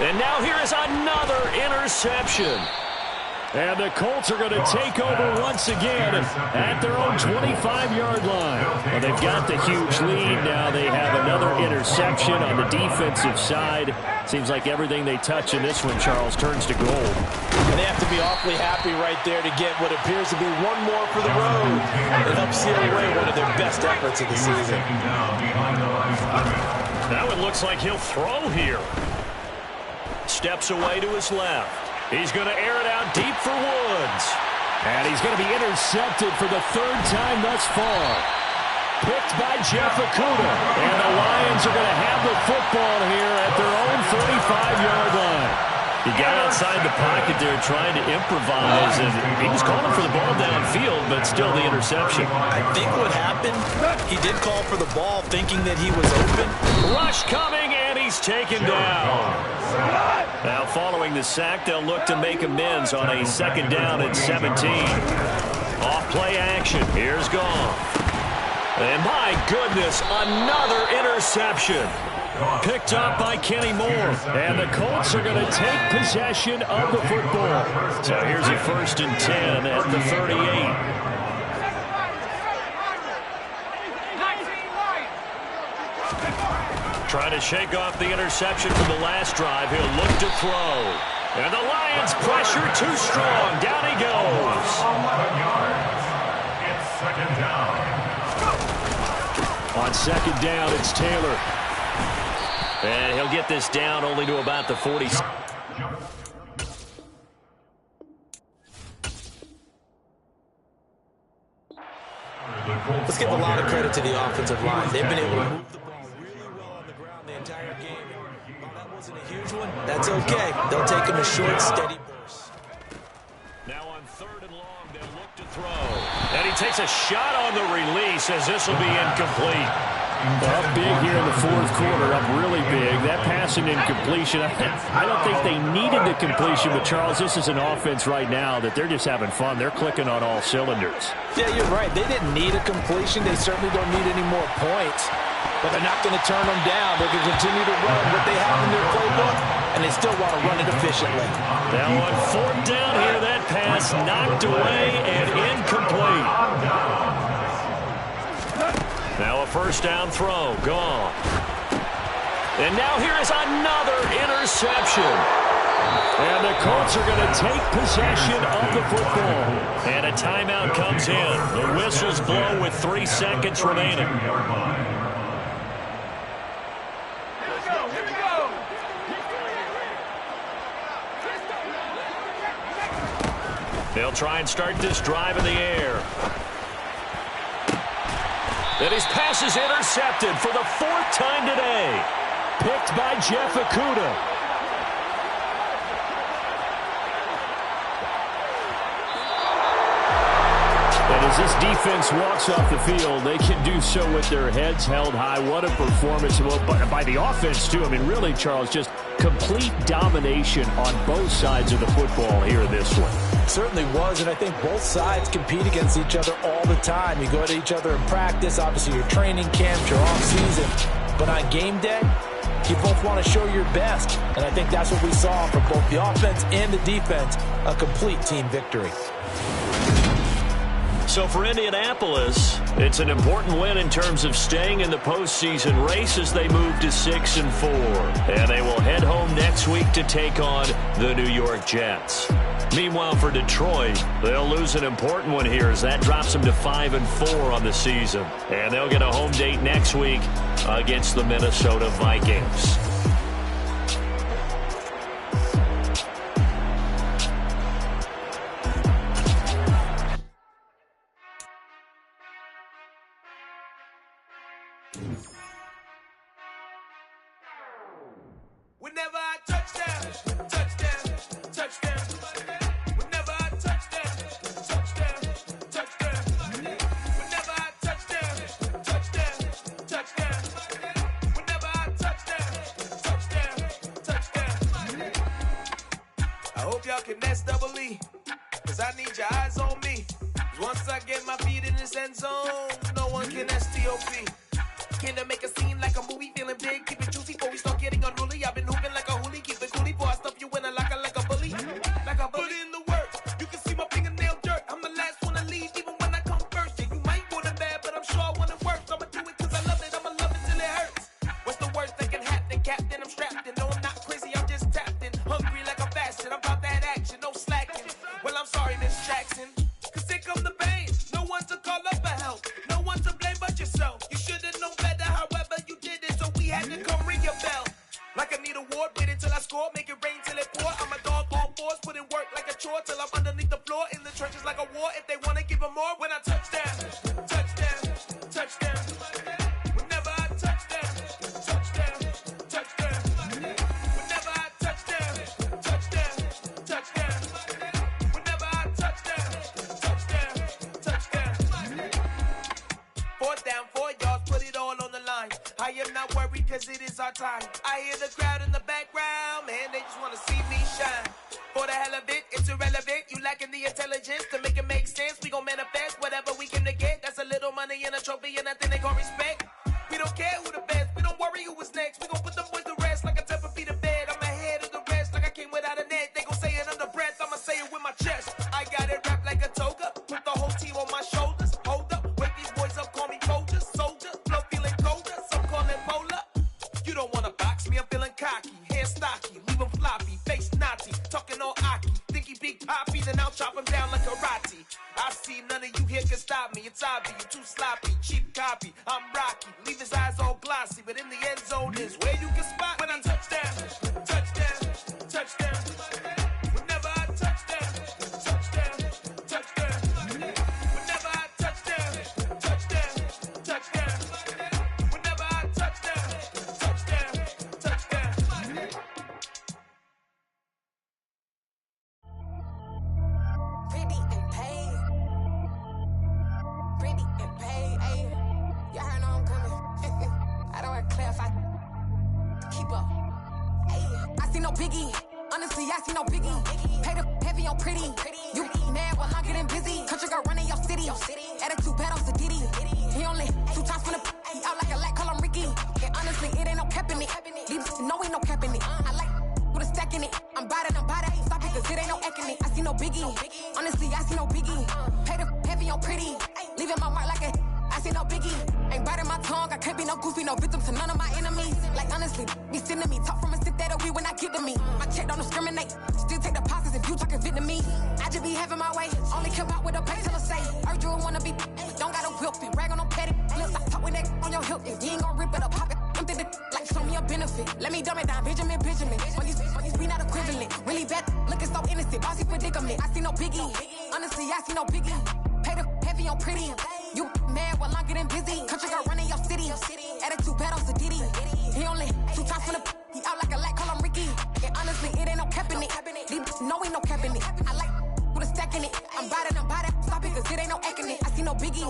And now here is another interception. And the Colts are going to take over once again at their own 25-yard line. Well, they've got the huge lead. Now they have another interception on the defensive side. Seems like everything they touch in this one, Charles, turns to gold. And they have to be awfully happy right there to get what appears to be one more for the road. It helps seal away one of their best efforts of the season. Now it looks like he'll throw here. Steps away to his left. He's going to air it out deep for Woods. And he's going to be intercepted for the 3rd time thus far. Picked by Jeff Okudah. And the Lions are going to have the football here at their own 45-yard line. He got outside the pocket there trying to improvise, and he was calling for the ball downfield, but still the interception. I think what happened, he did call for the ball thinking that he was open. Rush coming, and he's taken down. Now following the sack, they'll look to make amends on a 2nd down at 17. Off play action. Here's Goff. And my goodness, another interception. Picked up by Kenny Moore. And the Colts are going to take possession of the football. So here's a 1st and 10 at the 38. Trying to shake off the interception from the last drive. He'll look to throw. And the Lions pressure too strong. Down he goes. 11 yards. It's 2nd down. On 2nd down, it's Taylor. And he'll get this down only to about the 40. Let's give a lot of credit to the offensive line. They've been able to move the ball really well on the ground the entire game. While that wasn't a huge one, that's okay. They'll take them in short, steady bursts. Now on 3rd and long, they'll look to throw. And he takes a shot on the release as this will be incomplete. Up big here in the fourth quarter, up really big. That passing incompletion, I don't think they needed the completion, but Charles, this is an offense right now that they're just having fun. They're clicking on all cylinders. Yeah, you're right. They didn't need a completion. They certainly don't need any more points. But they're not going to turn them down. They're going to continue to run what they have in their playbook, and they still want to run it efficiently. Now on fourth down here, that pass knocked away and incomplete. Now a first down throw, gone. And now here is another interception. And the Colts are going to take possession of the football. And a timeout comes in. The whistles blow with 3 seconds remaining. They'll try and start this drive in the air. And his pass is intercepted for the 4th time today. Picked by Jeff Okudah. And as this defense walks off the field, they can do so with their heads held high. What a performance. Well, by the offense, too. I mean, really, Charles, just complete domination on both sides of the football here in this one. Certainly was, and I think both sides compete against each other all the time. You go at each other in practice, obviously your training camps, your off-season. But on game day, you both want to show your best. And I think that's what we saw from both the offense and the defense, a complete team victory. So for Indianapolis, it's an important win in terms of staying in the postseason race as they move to 6-4. And they will head home next week to take on the New York Jets. Meanwhile, for Detroit, they'll lose an important one here as that drops them to 5-4 on the season. And they'll get a home date next week against the Minnesota Vikings. Whenever I touchdown, touchdown, touchdown. Whenever I touchdown, touchdown, touchdown. Whenever I touchdown, touchdown, touchdown. Whenever I touchdown, touchdown, touchdown. I hope y'all can nest double E, cause I need your eyes on me. Cause once I get my feet in this end zone, no one can STOP. Can I make a scene like a movie, feeling big, keep it juicy before we start getting unruly. I've been hooping like a hoolie, keep it coolie before I stuff you in a locker like a bully. Like a bully. Put in the work, you can see my fingernail dirt. I'm the last one to leave, even when I come first. Yeah, you might want it bad, but I'm sure I want it worse. I'ma do it cause I love it, I'ma love it till it hurts. What's the worst that can happen, Captain? I'm strapped in, no I'm not crazy, I'm just tapped in. Hungry like a fashion, I'm about that action, no slacking. Well, I'm sorry, Miss Jackson, cause here come the pain. No one to call up for help, no one to blame but yourself. You should've known better. However you did it, so we had to come ring your bell. Like I need a ward, wait until I score, make it rain till it pour. I'm a dog on fours, put in work like a chore till I'm underneath the floor, in the trenches like a war. If they wanna give them more, when I touchdown, touchdown, touchdown. Whenever I touchdown, touchdown, touchdown. Whenever I touchdown, touchdown, touchdown. Whenever I touchdown, touchdown, touchdown. 4th down, 4 yards, put it all on the line. I am not worried cause it is our time. I hear the crowd in the background, man, they just wanna see me shine. For the hell of it, it's irrelevant. You lacking the intelligence to make it make sense. We gon' manifest whatever we came to get. That's a little money and a trophy and nothing they gon' respect. We don't care who the best, we don't worry who was next. We gon' put them boys to rest like a temper feet of bed. I'm ahead of the rest like I came without a net. They gon' say it under breath, I'ma say it with my chest. I got it wrapped like a toga, put the whole team on my shoulders. Hold up, wake these boys up, call me soldier, soldier. Flow feeling colder, some call it polar. You don't wanna box me, I'm feeling cocky. Hair stocky, leave him floppy, face naughty. Talking all aki, think he big poppy, then I'll chop him down like karate. I see none of you here can stop me. It's obvious, you too sloppy, cheap copy. I'm Rocky, leave his eyes all glossy, but in the end zone is where you can spot when I touchdown, touchdown, touchdown. Whenever I touchdown, touchdown, touchdown. Whenever I touchdown, touchdown, touchdown. Whenever I touchdown, touchdown, touchdown. Pretty and paid. Pretty and paid, ayy. Y'all heard I'm coming. I don't wear clear if I keep up. Ayy. I see no biggie. Honestly, I see no biggie. Pay the heavy on pretty. You mad while I'm getting busy. Country girl running your city. Attitude bad on Sadiddy. He only 2 times from the he out like a light, call him Ricky. it. Leave no ain't no cap in it. I like with a stack in it. I'm bad, ain't stop it, cause it ain't no acting it. I see no biggie. Honestly, I see no biggie. Pay the heavy on pretty. Leaving my mark like a. I see no biggie. Ain't biting my tongue. I can't be no goofy, no victim to none of my enemies. Like honestly, be sending me talk from a stick that'll be when I get to me. My check don't discriminate. Still take deposits if you talking Vietnamese. I just be having my way. Only come out with a pay till I say. Urge you wanna be. Don't got a whip and rag on no petty. Lips like talk with that on your hip. If you ain't gon' rip it up, pop it. Empty the like show me a benefit. Let me dumb it down, Benjamin. When you be not equivalent. Really bad, looking so innocent. Bossy predicament. I see no biggie. Honestly, I see no biggie. Pay the heavy on pretty. You mad while I'm getting busy. Country girl running your city. Attitude bad on Diddy. He only 2 times from the. He out like a light, call him Ricky. And honestly, it ain't no cap in it. No, ain't no cap in it. I like with a stack in it. I'm bad, stop it, cause it ain't no acting it. I see no biggie.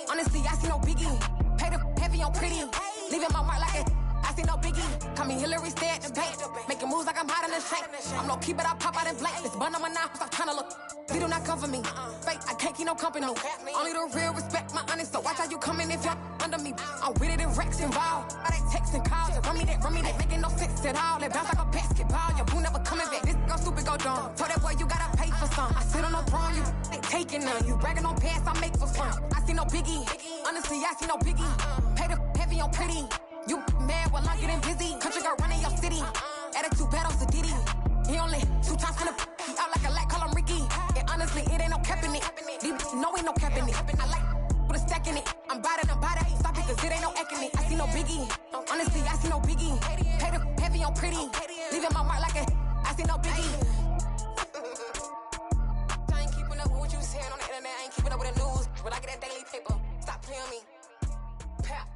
Honestly, I see no biggie. Pay the heavy on pretty. Leaving my mark like it. I see no biggie. Call me Hillary, stay at the bank. Making moves like I'm hiding in shank. I'm low key, but I pop out in blank. This bun on my knife, I'm trying to look. They do not cover me. Fake, I can't keep no company. Only the real respect my honest. So watch how you coming if you're under me. I'm with it and Rex involved. All they texting calls. Just run me that. Making no sense at all. They bounce like a basketball. Your boo never coming back. This go stupid, go dumb. Told that boy you gotta pay for some. I sit on no throne, you ain't taking none. You bragging on pants, I make for fun. I see no biggie. Honestly, I see no biggie. Pay the heavy on pretty. You mad while I'm getting busy. Country girl running your city. Attitude bad on Diddy. He only 2 times from the. He out like a light, call him Ricky. And honestly, it ain't no cap in it. No, ain't no cap in it. I like with a stack in it. I'm bad, ain't stop it, cause it ain't no acting it. I see no biggie. Honestly, I see no biggie. Pay the heavy on pretty. Leaving my mark like a. I see no biggie. I ain't keeping up with what you saying on the internet. I ain't keeping up with the news. But I get that daily paper. Stop playing me. Pap.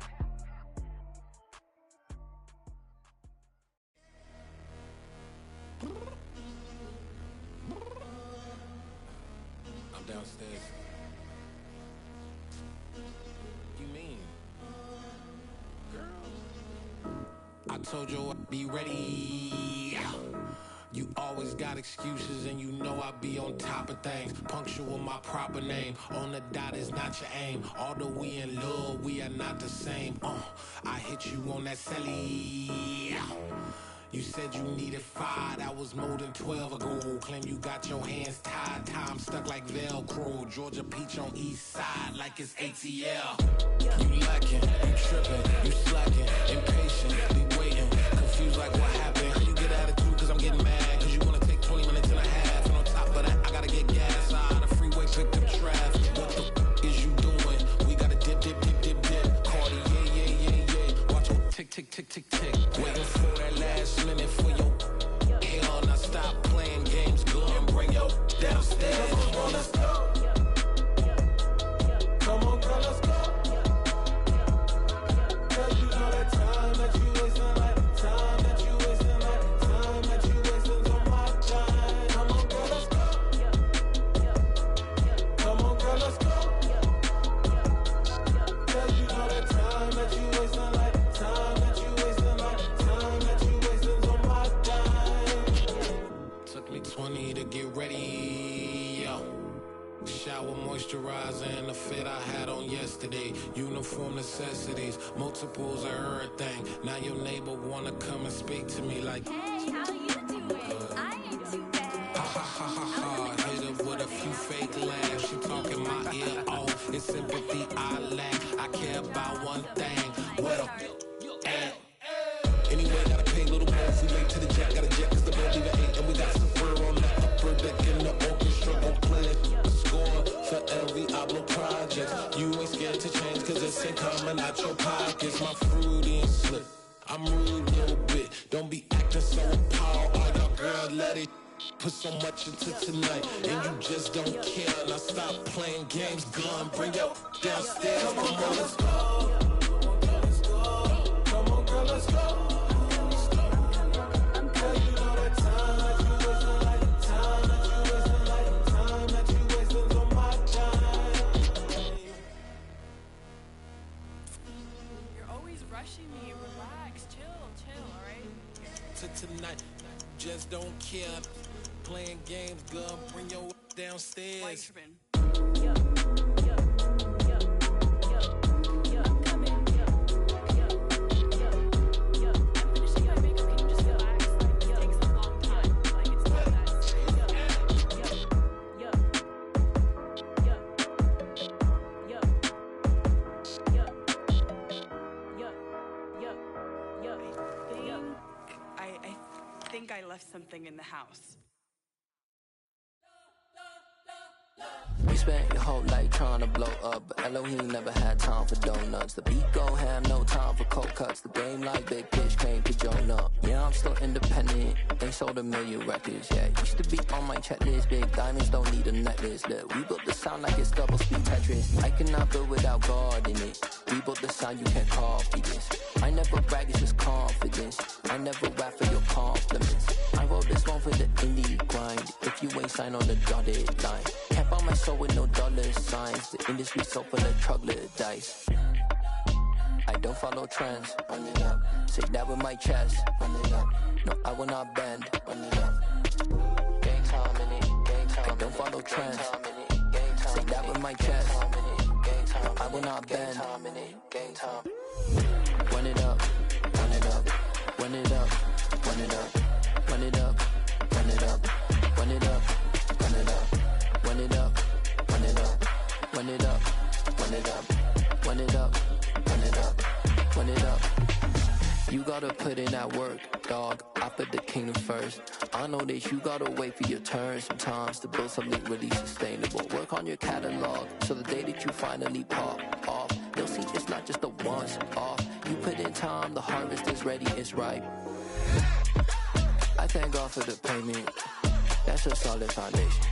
I'm downstairs. You mean? Girl, I told you I'd be ready. You always got excuses and you know I be on top of things. Punctual my proper name. On the dot is not your aim. Although we in love, we are not the same. I hit you on that celly. You said you needed 5, that was more than 12 ago. Claim you got your hands tied, time stuck like Velcro. Georgia Peach on east side like it's ATL. You lacking, you tripping, you slacking, impatient, be waiting, confused like what happened. How you get attitude cause I'm getting mad, cause you wanna take 20 minutes and a half. And on top of that, I gotta get gas out the freeway, pick up traffic. What the is you doing? We gotta dip. Cardi, yeah. Watch it tick. Waiting for that last minute for your hell. Now stop playing games, go and bring your downstairs. Come on, let's go. Come on, girl, let's go. Cause you know that time that you wasting, like time that you wasting, like time that you wasting on my time. Come on, girl, let's go. Come on, girl, let's go. Cause you know that time that you wasting, like time that you wasting, like time that you wasting on my time. Took me 20 to get ready, yo. Shower, moisturizer, and the fit I had on yesterday. Uniform necessities, multiples of everything. Now your neighbor wanna come and speak to me like, hey, how you doing? I ain't too bad. ha. Hit her with a few fake laughs. She talking my ear off. It's sympathy I lack. I care about one thing. Well, and anyway, gotta pay a little more. If we late to the jet, gotta jet cause the boat leave at 8. And we got some fur on the upper deck in the orchestra. Gon' play a score for every Outlaw project. You ain't scared to change cause it's ain't coming out your pockets. My fruity and slip. I'm rude a little bit. Don't be acting so appalled. All y'all girl, let it put so much into tonight. And you just don't care. Now stop playing games. Gun, bring your downstairs. Come on, girl, let's go. Come on, girl, let's go. Girl, you know that time that you wasting, like time that you wasting, like time that you wasting on my time. You're always rushing me. Relax, chill, alright? To tonight, just don't care. Playing games, gun, bring your downstairs. Why tripping? I'm finished think I left something in the house. You spent your whole life trying to blow up, but Elohim never had time for donuts. The beat gon' have no time for cold cuts. The game like Big Pitch came to join up. Yeah, I'm still independent, ain't sold a million records. Yeah, used to be on my checklist. Big diamonds don't need a necklace. Look, we built the sound like it's double speed Tetris. I cannot build without God in it. We built the sound, you can't copy this. I never brag, it's just confidence. I never rap for your compliments. I wrote this one for the indie grind. If you ain't signed on the dotted line, can't buy my soul with no dollar signs. The industry so full of troglodytes. I don't follow trends. Run it up. Say that with my chest. Run it up. No, I will not bend. Run it up. Gang time in it. Gang time. I don't follow trends. Say that with my chest. No, I will not bend. Gang time. Run it up. Run it up. Run it up. Run it up. Run it up. Run it up. Run it up. Run it up. Run it up. Run it up. Run it up. Run it up. Run it up. Run it up. Run it up. You gotta put in that work, dog. I put the kingdom first. I know that you gotta wait for your turn sometimes to build something really sustainable. Work on your catalog so the day that you finally pop off, you'll see it's not just a once off. You put in time, the harvest is ready, it's ripe. I thank God for the payment. That's a solid foundation.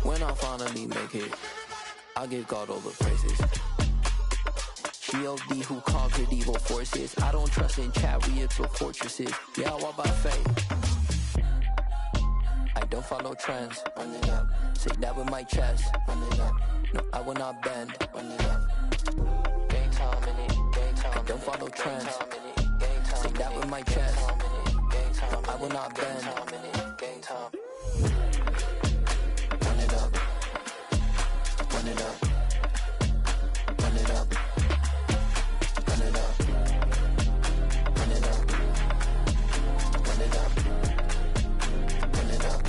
When I finally make it, I'll give God all the praises. G.O.D. who conquered evil forces. I don't trust in chariots or fortresses. Yeah, I walk by faith. I don't follow trends. Run it up. Say that with my chest. Run it up. No, I will not bend. Run it up. Gang time in it. Gang time. I don't follow trends. Say that with my chest. No, I will not bend. Gang time. Run it up. Run it up. Run it up. Run it up. Run it up. Run it up. Run it up.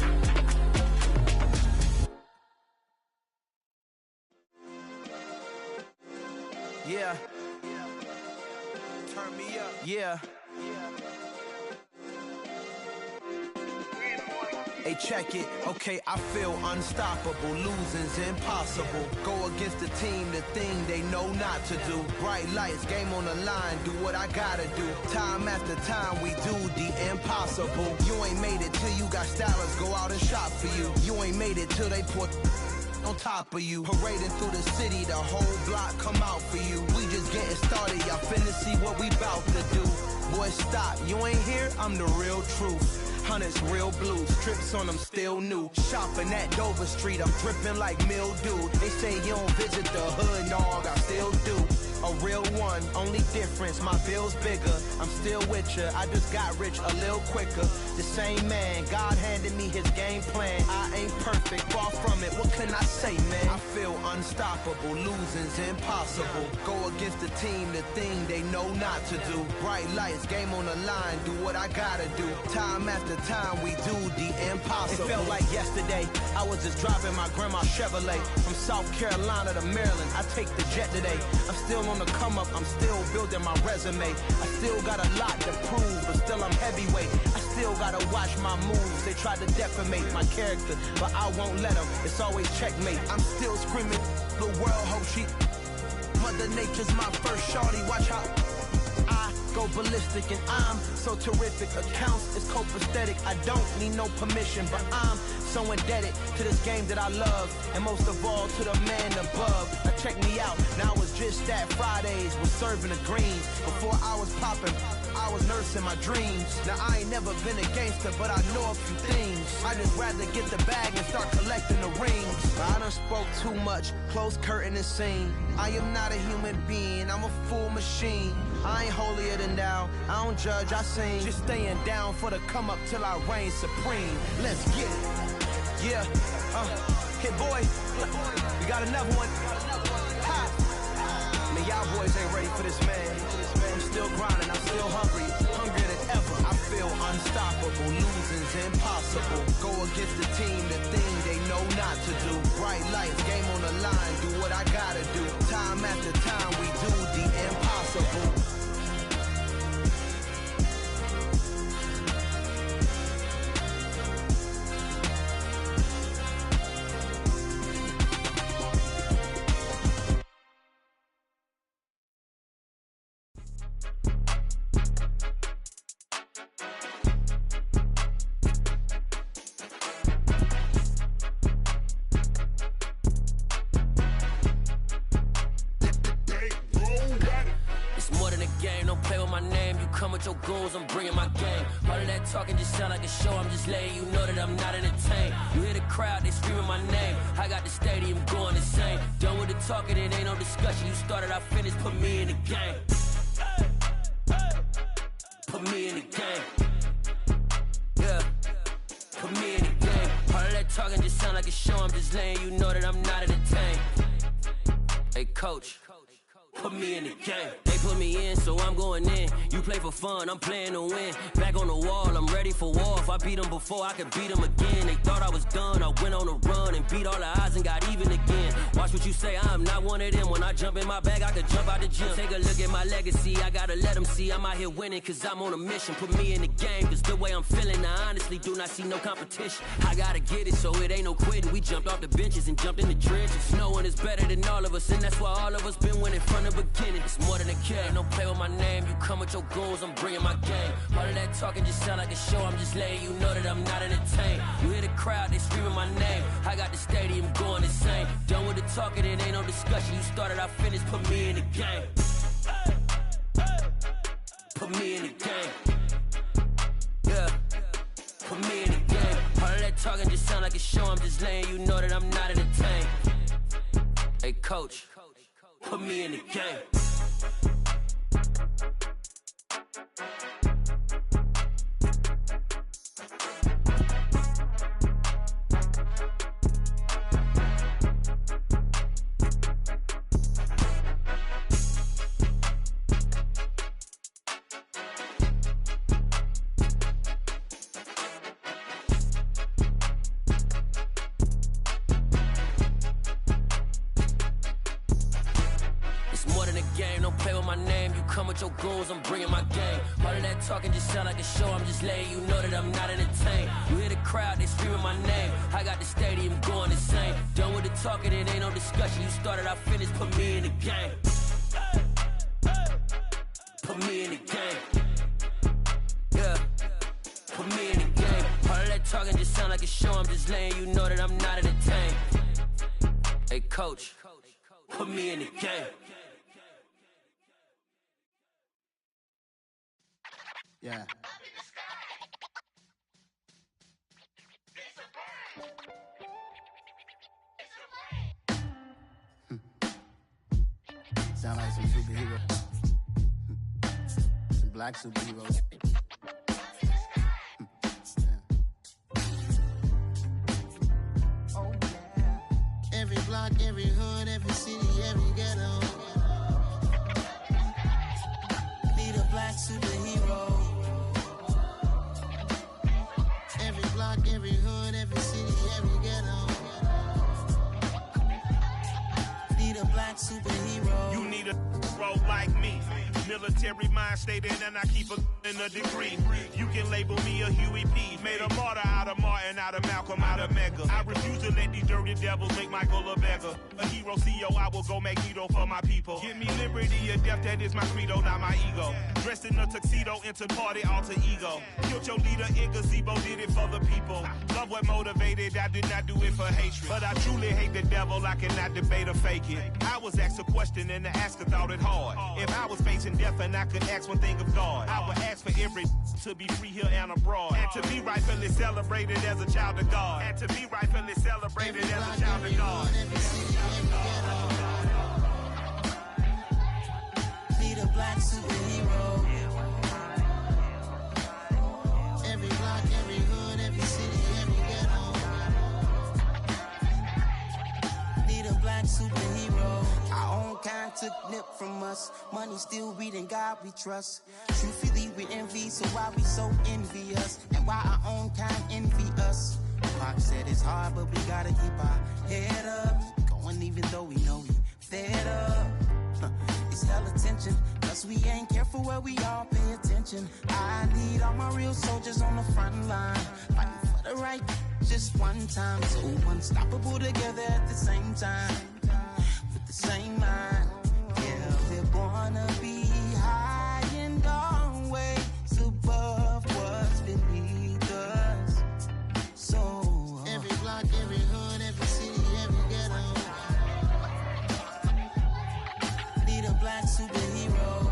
Yeah. Turn me up. Yeah. Hey, check it. Okay, I feel unstoppable. Losing's impossible. Go against the team, the thing they know not to do. Bright lights, game on the line. Do what I gotta do. Time after time, we do the impossible. You ain't made it till you got stylers go out and shop for you. You ain't made it till they put on top of you. Parading through the city, the whole block come out for you. We just getting started, y'all finna see what we bout to do. Boy, stop, you ain't here, I'm the real truth. Hunters, real blues, strips on them still new. Shopping at Dover Street, I'm dripping like mildew. They say you don't visit the hood, dog, I still do. A real one, only difference, my bill's bigger. I'm still with ya, I just got rich a little quicker. The same man, God handed me his game plan. I ain't perfect, far from it, what can I say, man? I feel unstoppable, losing's impossible. Go against the team, the thing they know not to do. Bright lights, game on the line, do what I gotta do. Time after time, we do the impossible. It felt like yesterday, I was just driving my grandma's Chevrolet. From South Carolina to Maryland, I take the jet today. I'm still on the come up, I'm still building my resume. I still got a lot to prove, but still I'm heavyweight. I still gotta watch my moves. They tried to defamate my character, but I won't let them. It's always checkmate. I'm still screaming, the world hope she. Mother Nature's my first shorty. Watch how I go ballistic, and I'm so terrific. Accounts is copacetic. I don't need no permission, but I'm so indebted to this game that I love, and most of all to the man above. Now check me out, now it's just that Fridays was serving the greens. Before I was popping, I was nursing my dreams. Now I ain't never been a gangster, but I know a few things. I just rather get the bag and start collecting the rings. I done spoke too much, close curtain and scene. I am not a human being, I'm a full machine. I ain't holier than thou, I don't judge, I sing. Just staying down for the come up till I reign supreme. Let's get it. Yeah, hit boy, we got another one. Ha. Man, y'all boys ain't ready for this, man. I'm still grinding, I'm still hungry, hungrier than ever. I feel unstoppable, losing's impossible. Go against the team, the thing they know not to do. Bright lights, game on the line, do what I gotta do. Time after time, we do the impossible. come with your goons, I'm bringing my gang. All of that talking just sound like a show, I'm just letting you know that I'm not entertained. You hear the crowd, they screaming my name. I got the stadium going insane. Done with the talking, it ain't no discussion. You started, I finished, put me in the game. Put me in the game. Yeah, put me in the game. All of that talking just sound like a show, I'm just letting you know that I'm not entertained. Hey, coach, put me in the game. They put me in, so I'm going in. You play for fun, I'm playing to win. Back on the wall, I'm ready for war. If I beat them before, I could beat them again. They thought I was done, I went on a run and beat all the odds and got even again. Watch what you say, I'm not one of them. When I jump in my bag, I could jump out the gym. Take a look at my legacy, I gotta let them see I'm out here winning, cause I'm on a mission. Put me in the game, cause the way I'm feeling, I honestly do not see no competition. I gotta get it, so it ain't no quitting. We jumped off the benches and jumped in the trenches. No one is better than all of us, and that's why all of us been winning from the beginning. It's more than a kid, don't play with my name. You come with your goons, I'm bringing my game. All of that talking just sound like a show, I'm just letting you know that I'm not entertained. You hear the crowd, they screaming my name. I got the stadium going insane. Done with the talking, it ain't no discussion. You started, I finished, put me in the game. Put me in the game. Yeah, put me in the game. All of that talking just sound like a show, I'm just letting you know that I'm not entertained. Hey, coach, put me in the game. With your goons, I'm bringing my game. All of that talking just sound like a show, I'm just letting you know that I'm not entertained. You hear the crowd, they screaming my name. I got the stadium going insane. Done with the talking, it ain't no discussion. You started, I finished, put me in the game. Put me in the game. Yeah, put me in the game. All of that talking just sound like a show, I'm just letting you know that I'm not entertained. Hey, coach, put me in the game. Yeah. Sound like some superhero. Some black superheroes. Oh yeah. Every block, every hood, every city, every ghetto. Need a black superhero. Every block, every hood, every city, every ghetto. Need a black superhero. You need a bro like me. Military mind stated, and I keep in a degree. You can label me a Huey P. Made a martyr out of Martin, out of Malcolm, out of Mega. I refuse to let these dirty devils make Michael a beggar. A hero CEO, I will go Magneto for my people. Give me liberty or death, that is my credo, not my ego. Dressed in a tuxedo, into party, alter ego. Killed your leader in gazebo, did it for the people. Love what motivated, I did not do it for hatred. But I truly hate the devil, I cannot debate or fake it. I was asked a question and the asker thought it hard. If I was facing death and I could ask one thing of God, I would ask for every to be free here and abroad. And to be rightfully celebrated as a child of God. And to be rightfully celebrated as a child of God. Need a black superhero. Every block, every hood, every city, every ghetto. Need a black superhero. Our own kind took nip from us. Money still reading God we trust. Truthfully we envy, so why we so envious? And why our own kind envy us? Pac said it's hard, but we gotta keep our head up. Going even though we know we fed up. It's hella tension, cause we ain't careful where we all pay attention. I need all my real soldiers on the front line, fighting for the right just one time. So unstoppable together at the same time, with the same mind. Yeah, we're gonna be high and always above what's beneath us. So every block, every hood, every city, every ghetto. Need a black superhero.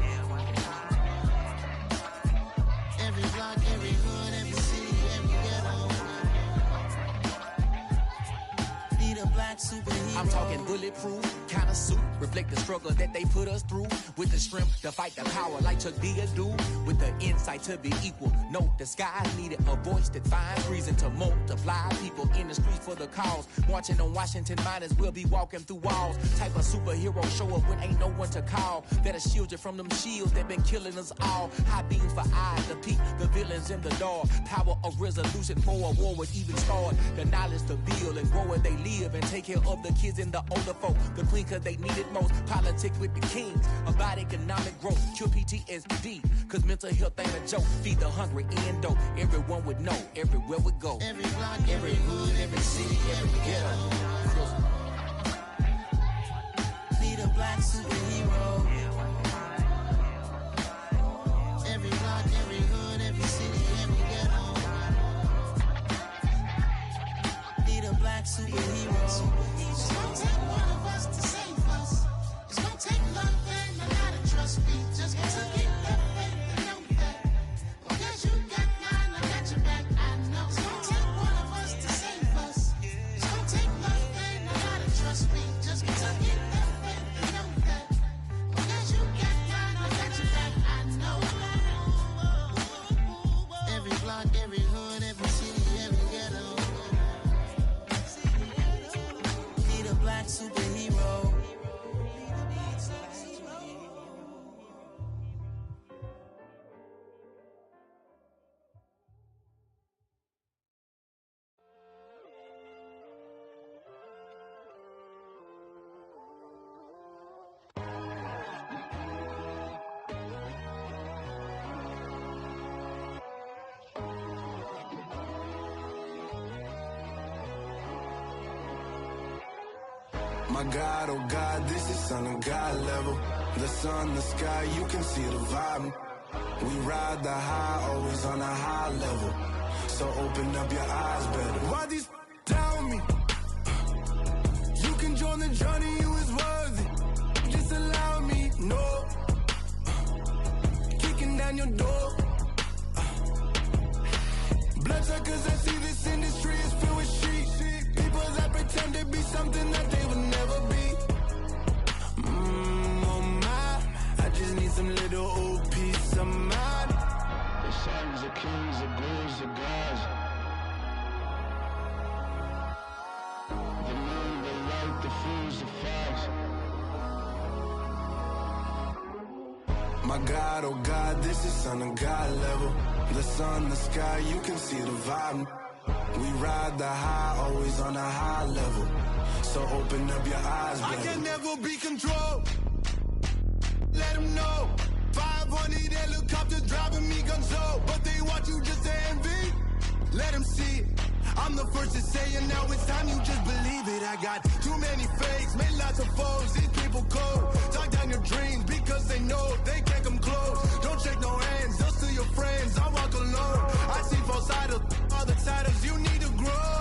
black superhero. I'm talking bulletproof, kind of suit, reflect the struggle that they put us through. With the strength to fight the power like Chuck D do. With the insight to be equal. Note the skies needed a voice that finds reason to multiply. People in the streets for the cause. Marching on Washington, might as well be walking through walls. Type of superhero show up when ain't no one to call. That'll shield you from them shields that been killing us all. High beams for eyes to peek the villains in the door. Power of resolution for a war would even start. The knowledge to build and grow where they live and take care of the kids and the older folk. The queen cause they need it most. Politics with the kings about economic growth. Cure PTSD cause mental health ain't a joke. Feed the hungry and dope. Everyone would know everywhere we go. Every block, every hood, every city, every ghetto. Need a black superhero. Every block, every hood, every city, every ghetto. Need a black superhero. It's gonna take one of us to save us. It's gonna take love and a lot of trust. We just got to get that faith and know that. Because you got mine, I got your back. I know. It's gonna take one of us to save us. It's gonna take love and a lot of trust. We just got to get that faith and know that. Because you got mine, I got your back. I know. Every block, every hood, every city, every ghetto. Need a black superhero. My God, oh God, this is Son of God level. The sun, the sky, you can see the vibe. We ride the high, always on a high level. So open up your eyes better. Why these down me? You can join the journey, you is worthy. Just allow me, no. Kicking down your door. Bloodsuckers, I see this industry is filled with shit. People that pretend to be something that they would never be. Oh my, I just need some little old peace of mind. The sons of kings, the bulls, the gods. The moon, the light, the fools, the fogs. My God, oh God, this is Son of God level. The sun, the sky, you can see the vibe. We ride the high, always on a high level. So open up your eyes, baby. I can never be controlled. Let them know. 500 helicopters driving me gonzo. But they want you just to envy. Let them see it. I'm the first to say it, now it's time you just believe it. I got too many fakes, made lots of foes. These people cold. Talk down your dreams because they know they can't come close. Don't shake no hands, they'll steal your friends. I walk alone. I see false idols, other titles. You need to grow.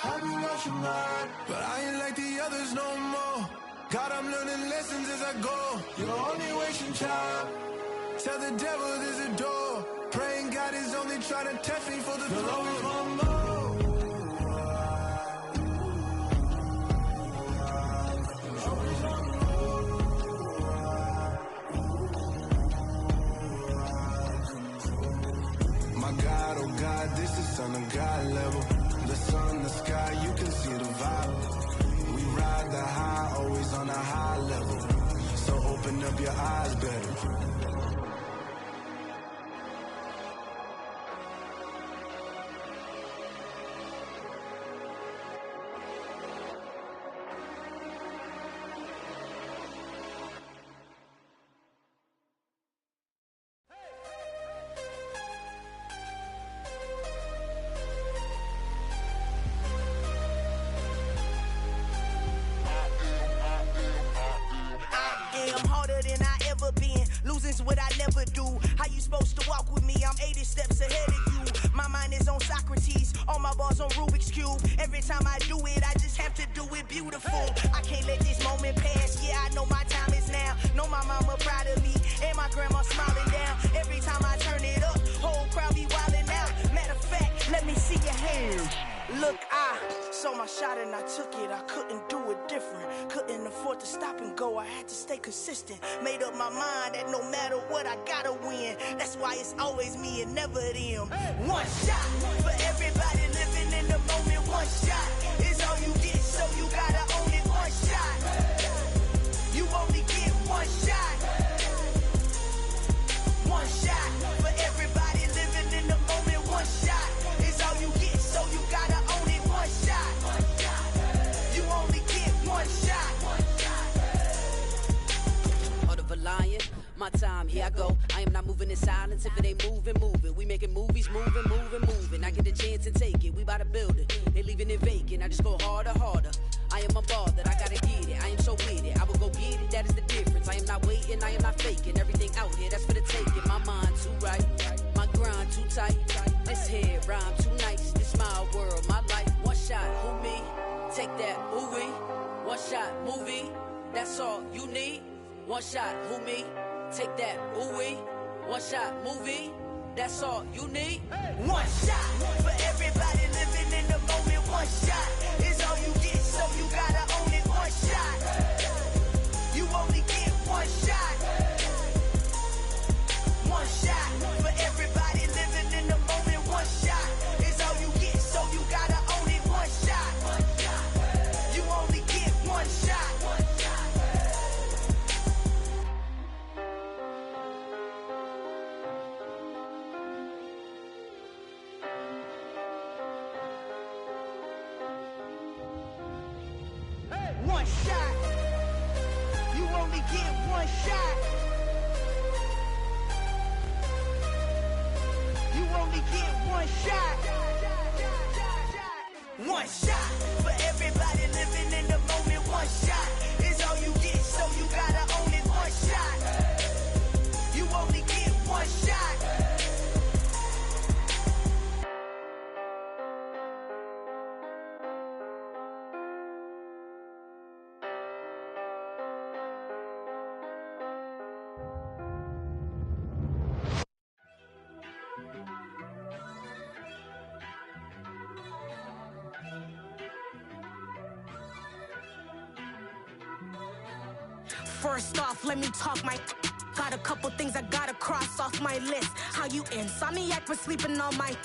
I be watching mine, but I ain't like the others no more. God, I'm learning lessons as I go. You're only wasting time. Tell the devil there's a door. Praying God is only trying to test me for the always want more. My God, oh God, this is Son of God level. The sun, the sky, you can see the vibe. We ride the high, always on a high level. So open up your eyes better. What I never do. How you supposed to walk with me? I'm 80 steps ahead of you. My mind is on Socrates, all my bars on Rubik's Cube. Every time I do it, I just have to do it beautiful. I can't let this moment pass. Yeah, I know my time is now. Know my mama proud of me, and my grandma smiling down. Every time I turn it up, whole crowd be wildin' out. Matter of fact, let me see your hands. Look, I saw my shot and I took it. I couldn't do it different. Couldn't afford to stop and go. I had to stay consistent. Made up my mind that no matter what, I gotta win. That's why it's always me and never them. One shot for everybody living in the moment. One shot is all you get, so you gotta own it. One shot. You only get one shot. One shot for everybody living in the moment. One shot is all you get, so you gotta own it. One shot. You only get one shot. Heart of a lion, my time, here I go. I am not moving in silence. If it ain't moving, moving. We making movies, moving, moving, moving. I get the chance to take it. We bout to build it. They leaving it vacant. I just go harder, harder. I am unbothered, I gotta get it. I am so with it. I will go get it. That is the difference. I am not waiting. I am not faking. Everything out here, that's for the taking. My mind too right. My grind too tight. This here rhyme too nice. This my world, my life. One shot, who me? Take that, ooh-wee. One shot, movie. That's all you need. One shot, who me? Take that, ooh-wee. One shot, movie. That's all you need. One shot for everybody living in the moment. One shot is all you get, so you gotta own it. One shot. You only get one shot. One shot for everybody living in the moment. One shot is all you get, so you gotta own it. One shot. You only get one shot. One shot. You only get one shot. You only get one shot. One shot for everybody living in the moment. One shot is all you get, so you gotta own it. One shot. You only get one shot. First off, let me talk my. Got a couple things I gotta cross off my list. How you insomniac for sleeping on my.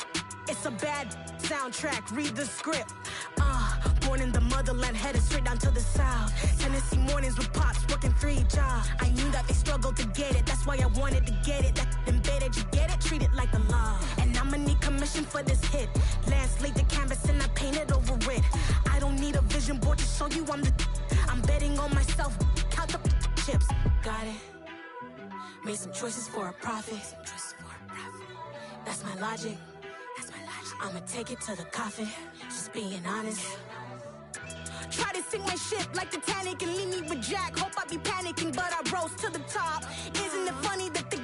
It's a bad soundtrack, read the script. Born in the motherland, headed straight down to the south. Tennessee mornings with pops, working 3 jobs. I knew that they struggled to get it, that's why I wanted to get it. That embedded, you get it, treat it like a law. And I'ma need commission for this hit. Lance laid the canvas and I painted over it. I don't need a vision board to show you I'm betting on myself, count the chips. Got it. Made some choices for a profit. That's my logic. I'ma take it to the coffin. Just being honest. Try to sink my ship like Titanic and leave me with Jack. Hope I be panicking, but I rose to the top. Isn't it funny that the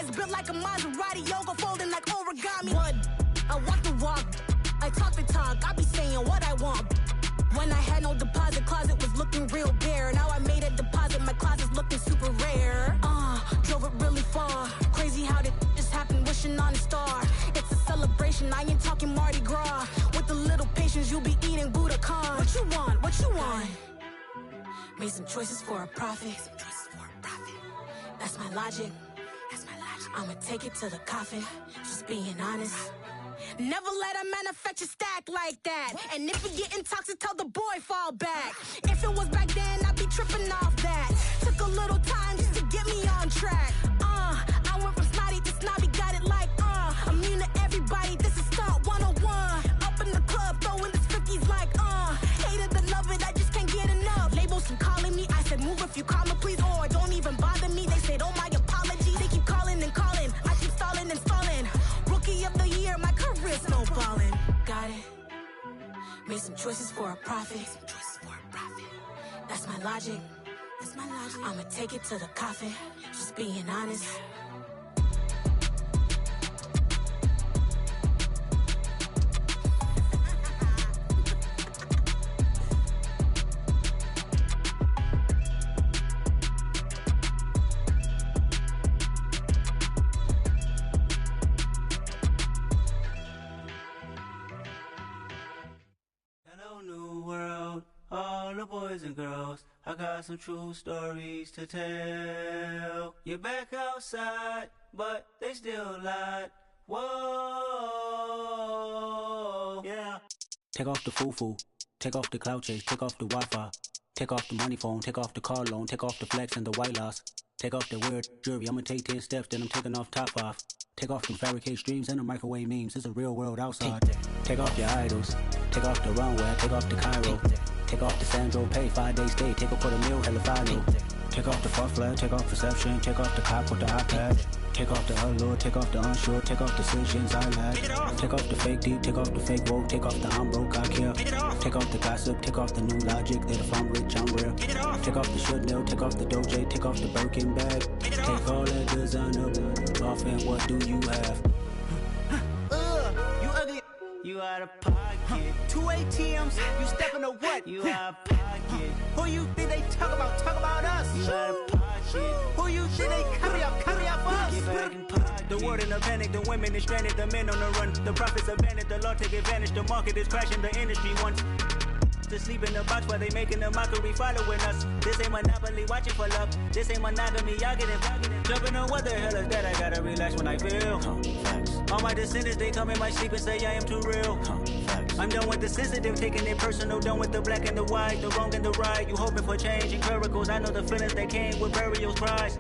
is built like a Maserati, yoga folding like origami? What? I walk the walk. I talk the talk. I be saying what I want. When I had no deposit, closet was looking real bare. Now I made a deposit, my closet's looking super rare. Drove it really far. Crazy how did just happen, wishing on a star. It's a celebration, I ain't talking Mardi Gras. With a little patience, you'll be eating Budokan. What you want? What you want? Made some choices for a profit. That's my logic. I'ma take it to the coffin. Just being honest. Never let a manufacture stack like that. And if we getting toxic, tell the boy fall back. If it was back then, I'd be tripping off that. Took a little time just to get me on track. I went from snotty to snobby, got it like immune to everybody, this is stunt 101. Up in the club, throwing this 50s like hate it, love it, I just can't get enough. Labels from calling me, I said move if you call me please, or don't even bother me. They said oh my apology, they keep calling and calling. I keep stalling and stalling. Rookie of the year, my career's snowballing. Got it. Made some choices for a profit. That's my logic. I'ma take it to the coffin. Just being honest. boys and girls, I got some true stories to tell. You're back outside, but they still lied. Whoa, yeah. Take off the foo-foo, take off the cloud chase, take off the Wi-Fi, take off the money phone, take off the car loan, take off the flex and the white loss, take off the weird jewelry. I'ma take 10 steps, then I'm taking off top 5. Take off the fabricated streams and the microwave memes. It's a real world outside. Take off your idols, take off the runway, take off the Cairo, take off the Sandro Pay, 5-day stay, take a $250,000 hella follow. Take off the far flag, take off perception, take off the cop with the iPad. Take off the allure, take off the unsure, take off decisions I lack. Take off the fake deep, take off the fake woke, take off the I'm broke, I care. Take off the gossip, take off the new logic that if I'm rich, I'm real. Take off the Chanel, take off the Doja, take off the Birkin bag. Take all that designer off and what do you have? You ugly. You out of pocket. 2 ATMs, you stepping to what? You out of pocket. Who you think they talk about? Talk about us. You out of pocket. Who you think they carry up us? Get back in pocket. The world in a panic, the women is stranded, the men on the run. The profits abandoned, the law take advantage. The market is crashing, the industry wants to sleep in the box while they making a mockery following us. This ain't Monopoly, watching for love. This ain't monogamy, y'all getting jumping on what the hell is that? I gotta relax when I feel. All my descendants, they come in my sleep and say I am too real. I'm done with the sensitive, taking it personal. Done with the black and the white, the wrong and the right. You hoping for change and miracles. I know the feelings that came with burial cries.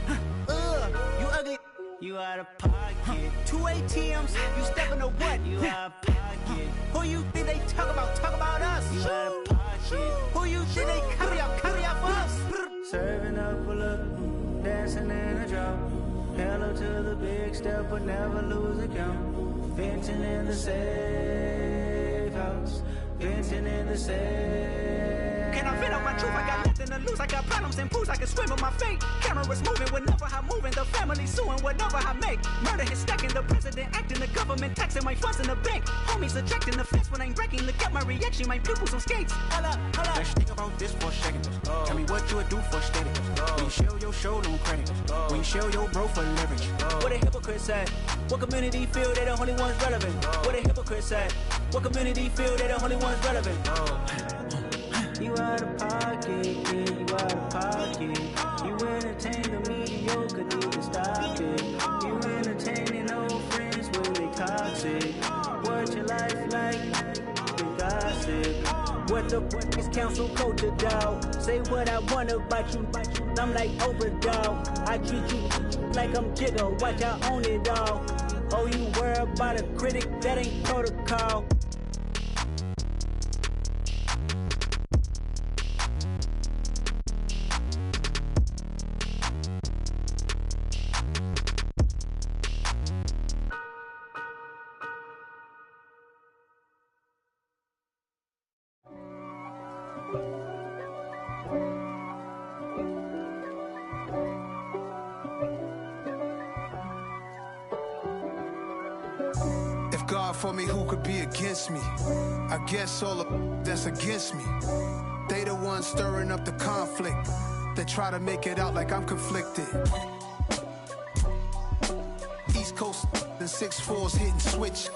You ugly. You out of pocket. 2 ATMs, you stepping to what? You out of pocket. Who you think they talk about? Talk about us. You out of pocket. Who you think they carry up us? Serving up a look, dancing in a drop. Hello to the big step, but never lose a count. Venting in the safe house. Venting in the safe. Can I vent out my truth? I got nothing to lose. I got problems and pools. I can swim with my fate. Cameras moving whenever I'm moving. The family suing whatever I make. Murder is stacking. The president acting. The government taxing my funds in the bank. Homies ejecting the fence when I'm breaking. Look at my reaction. My pupils on skates. Holla, holla. Let's think about this for a second. Tell me what you would do for steady. When you show your show no credit. When you show your bro for leverage. What a hypocrite said. What community feel they the only ones relevant? What a hypocrite said. What community feel they the only ones relevant? You out of pocket, yeah, you out of pocket. You entertain the mediocre, need to stop it. You entertaining old friends when they toxic. What your life like? The gossip. What the is council code to doubt? Say what I want about you. I'm like overdog. I treat you like I'm Jigga. Watch I own it all. Oh, you worry about a critic? That ain't protocol. God for me, who could be against me? I guess all of that's against me. They the ones stirring up the conflict. They try to make it out like I'm conflicted. East Coast and 6'4's hitting switch.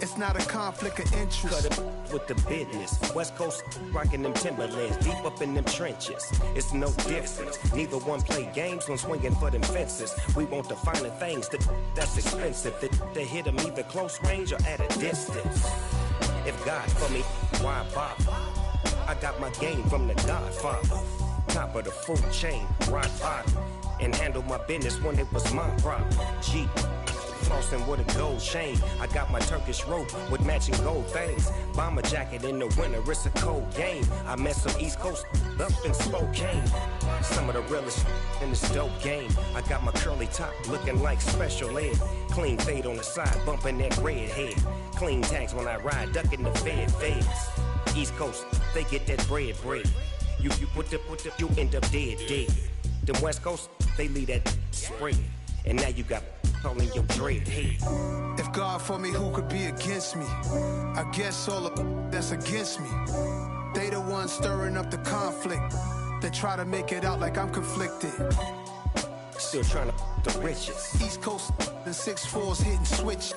It's not a conflict of interest. Cut it with the business. West Coast rocking them Timberlands, deep up in them trenches. It's no difference. Neither one play games when swinging for them fences. We want the finer things that's expensive. That hit them either close range or at a distance. If God for me, why bother? I got my game from the Godfather. Top of the food chain, rock bottom. And handle my business when it was my problem. G. Flossing with a gold chain. I got my Turkish rope with matching gold things. Bomber jacket in the winter, it's a cold game. I met some East Coast up in Spokane. Some of the realest in this dope game. I got my curly top looking like special ed. Clean fade on the side, bumping that red head. Clean tags when I ride, ducking the feds. East Coast, they get that bread. You you end up dead. Then West Coast, they leave that spread. And now you got all in your dread head. If God for me, who could be against me? I guess all of that's against me. They the ones stirring up the conflict. They try to make it out like I'm conflicted. Still trying to the riches. East Coast and 6'4s hitting switch.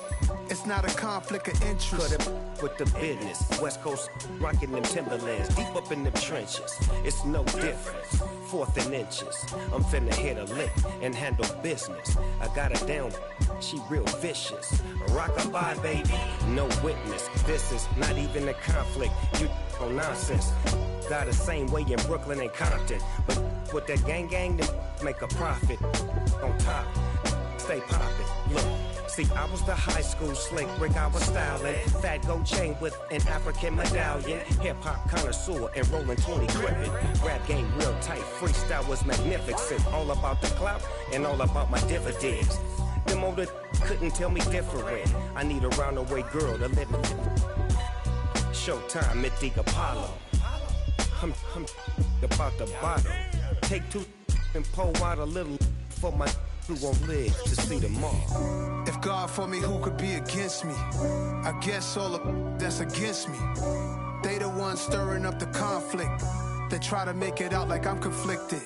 It's not a conflict of interest. Cut it with the business. West Coast rocking them Timberlands. Deep up in them trenches. It's no difference. 4th and inches. I'm finna hit a lick and handle business. I got her down. She real vicious. Rock-a-bye, baby. No witness. This is not even a conflict. You on nonsense. Got the same way in Brooklyn and Compton. But with that gang, then make a profit. On top, stay poppin'. Look. See, I was the high school slick Rick, I was styling. Fat gold chain with an African medallion. Hip-hop connoisseur and rolling 20 gripping. Rap game real tight, freestyle was magnificent. All about the clout and all about my dividends. Them older couldn't tell me different. I need a roundaway girl to live in. Showtime at the Apollo. I'm about the bottom. Take 2 and pour out a little for my who won't live to see tomorrow. If God for me, who could be against me? I guess all of that's against me. They the ones stirring up the conflict. They try to make it out like I'm conflicted.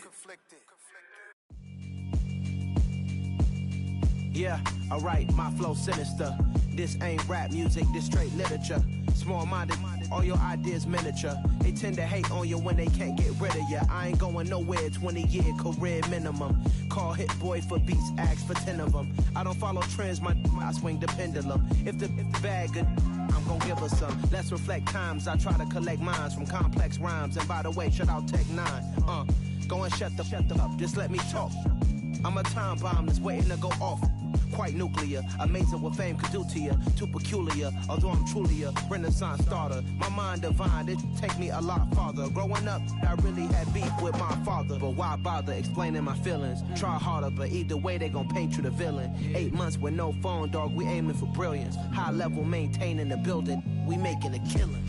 Yeah, alright, my flow sinister. This ain't rap music, this straight literature. Small-minded, all your ideas miniature. They tend to hate on you when they can't get rid of you. I ain't going nowhere, 20-year career minimum. Call Hit Boy for beats, ask for 10 of them. I don't follow trends, I swing the pendulum. If the bag good, I'm gon' give her some. Let's reflect times, I try to collect minds from complex rhymes. And by the way, shout out Tech 9. Go and shut the up, just let me talk. I'm a time bomb that's waiting to go off. Quite nuclear, amazing what fame could do to you. Too peculiar, although I'm truly a renaissance starter. My mind divine, it take me a lot farther. Growing up, I really had beef with my father. But why bother explaining my feelings? Try harder, but either way they gon' paint you the villain. 8 months with no phone, dog, we aiming for brilliance. High level maintaining the building, we making a killing.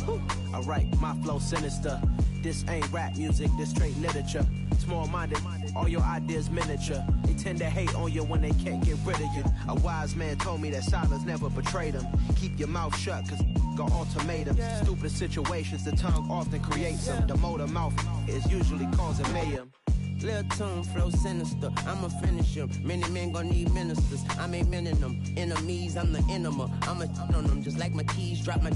Alright, my flow sinister. This ain't rap music, this straight literature. Small-minded, all your ideas miniature. They tend to hate on you when they can't get rid of you. A wise man told me that silence never betrayed him. Keep your mouth shut, cause got ultimatums. Stupid situations, the tongue often creates them. The motor mouth is usually causing mayhem. Lil' tune, flow sinister, I'ma finish him. Many men gon' need ministers, I'm aiming them. Enemies, I'm the enema. I'ma on them just like my keys, drop my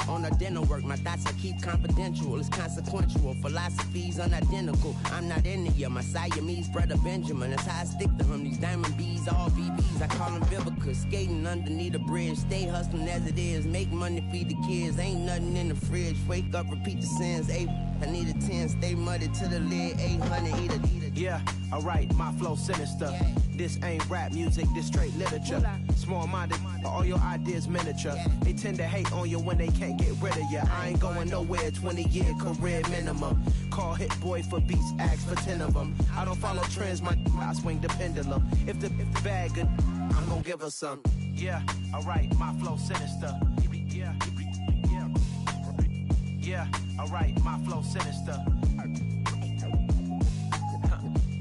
on a dinner work. My thoughts I keep confidential, it's consequential. Philosophies unidentical, I'm not in it yet. My Siamese brother Benjamin, that's how I stick to him. These diamond bees, all BBs, I call them Vivica. Skating underneath a bridge, stay hustling as it is. Make money, feed the kids, ain't nothing in the fridge. Wake up, repeat the sins, I need a 10, stay muddy to the lid, 800, eat a. Yeah, alright, my flow sinister. This ain't rap music, this straight literature. Small-minded, all your ideas miniature. They tend to hate on you when they can't get rid of you. I ain't going nowhere, 20-year career minimum. Call Hit Boy for beats, ask for 10 of them. I don't follow trends, I swing the pendulum. If the bag good, I'm gon' give her some. Yeah, alright, my flow sinister. Yeah, alright, my flow sinister.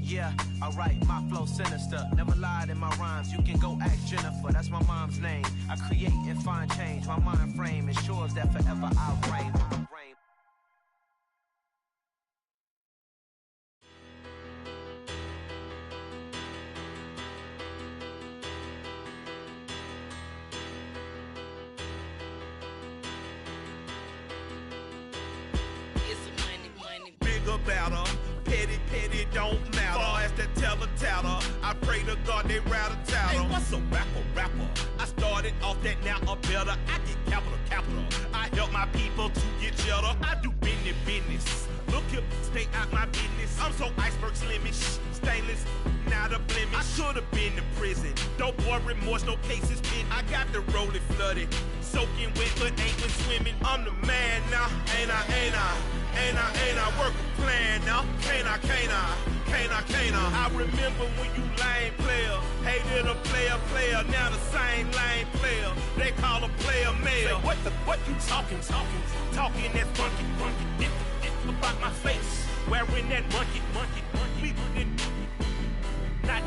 Yeah, alright, my flow sinister. Never lied in my rhymes, you can go ask Jennifer, that's my mom's name. I create and find change, my mind frame ensures that forever I reign. About her. Petty, don't matter. Far as that teller, I pray to God they rattle tattle. Hey, what's a rapper? I started off that, now I'm better. I get capital. I help my people to get cheddar. I do business. Look here, stay out my business. I'm so iceberg slimish, stainless, not a blemish. I should've been to prison. Don't boy remorse, no cases pinned. I got the rolling flooded, soaking wet, but ain't been swimming. I'm the man now, ain't I work a plan now, can't I? I remember when you lame player, hated a player, now the same lame player, they call a player mayor. Say, what you talking that funky, about my face, wearing that monkey, not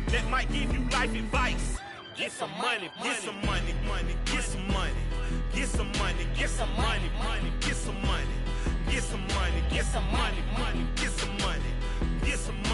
that might give you life advice. Get some money, get some money, get some money, get some money, get some money, get some money, get some money, get some money, get some money, get some money.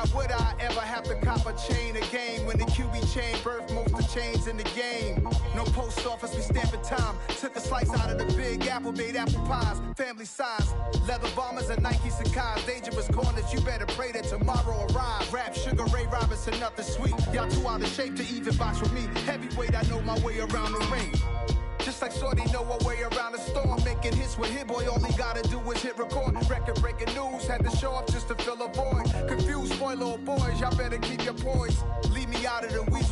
Why would I ever have to cop a chain again when the QB chain birthed most of chains in the game? No post office, we stamping time. Took a slice out of the big apple, made apple pies, family size. Leather bombers and Nike Sacai's. Dangerous corners, you better pray that tomorrow arrive. Rap, Sugar Ray Robinson, nothing sweet. Y'all too out of shape to even box with me. Heavyweight, I know my way around the ring. Just like Shorty know her way around the storm. Making hits with Hit Boy, all he gotta do is hit record. Record breaking news, had to show up just to fill a void. Confused, spoil little boys, y'all better keep your poise. Leave me out of the weeds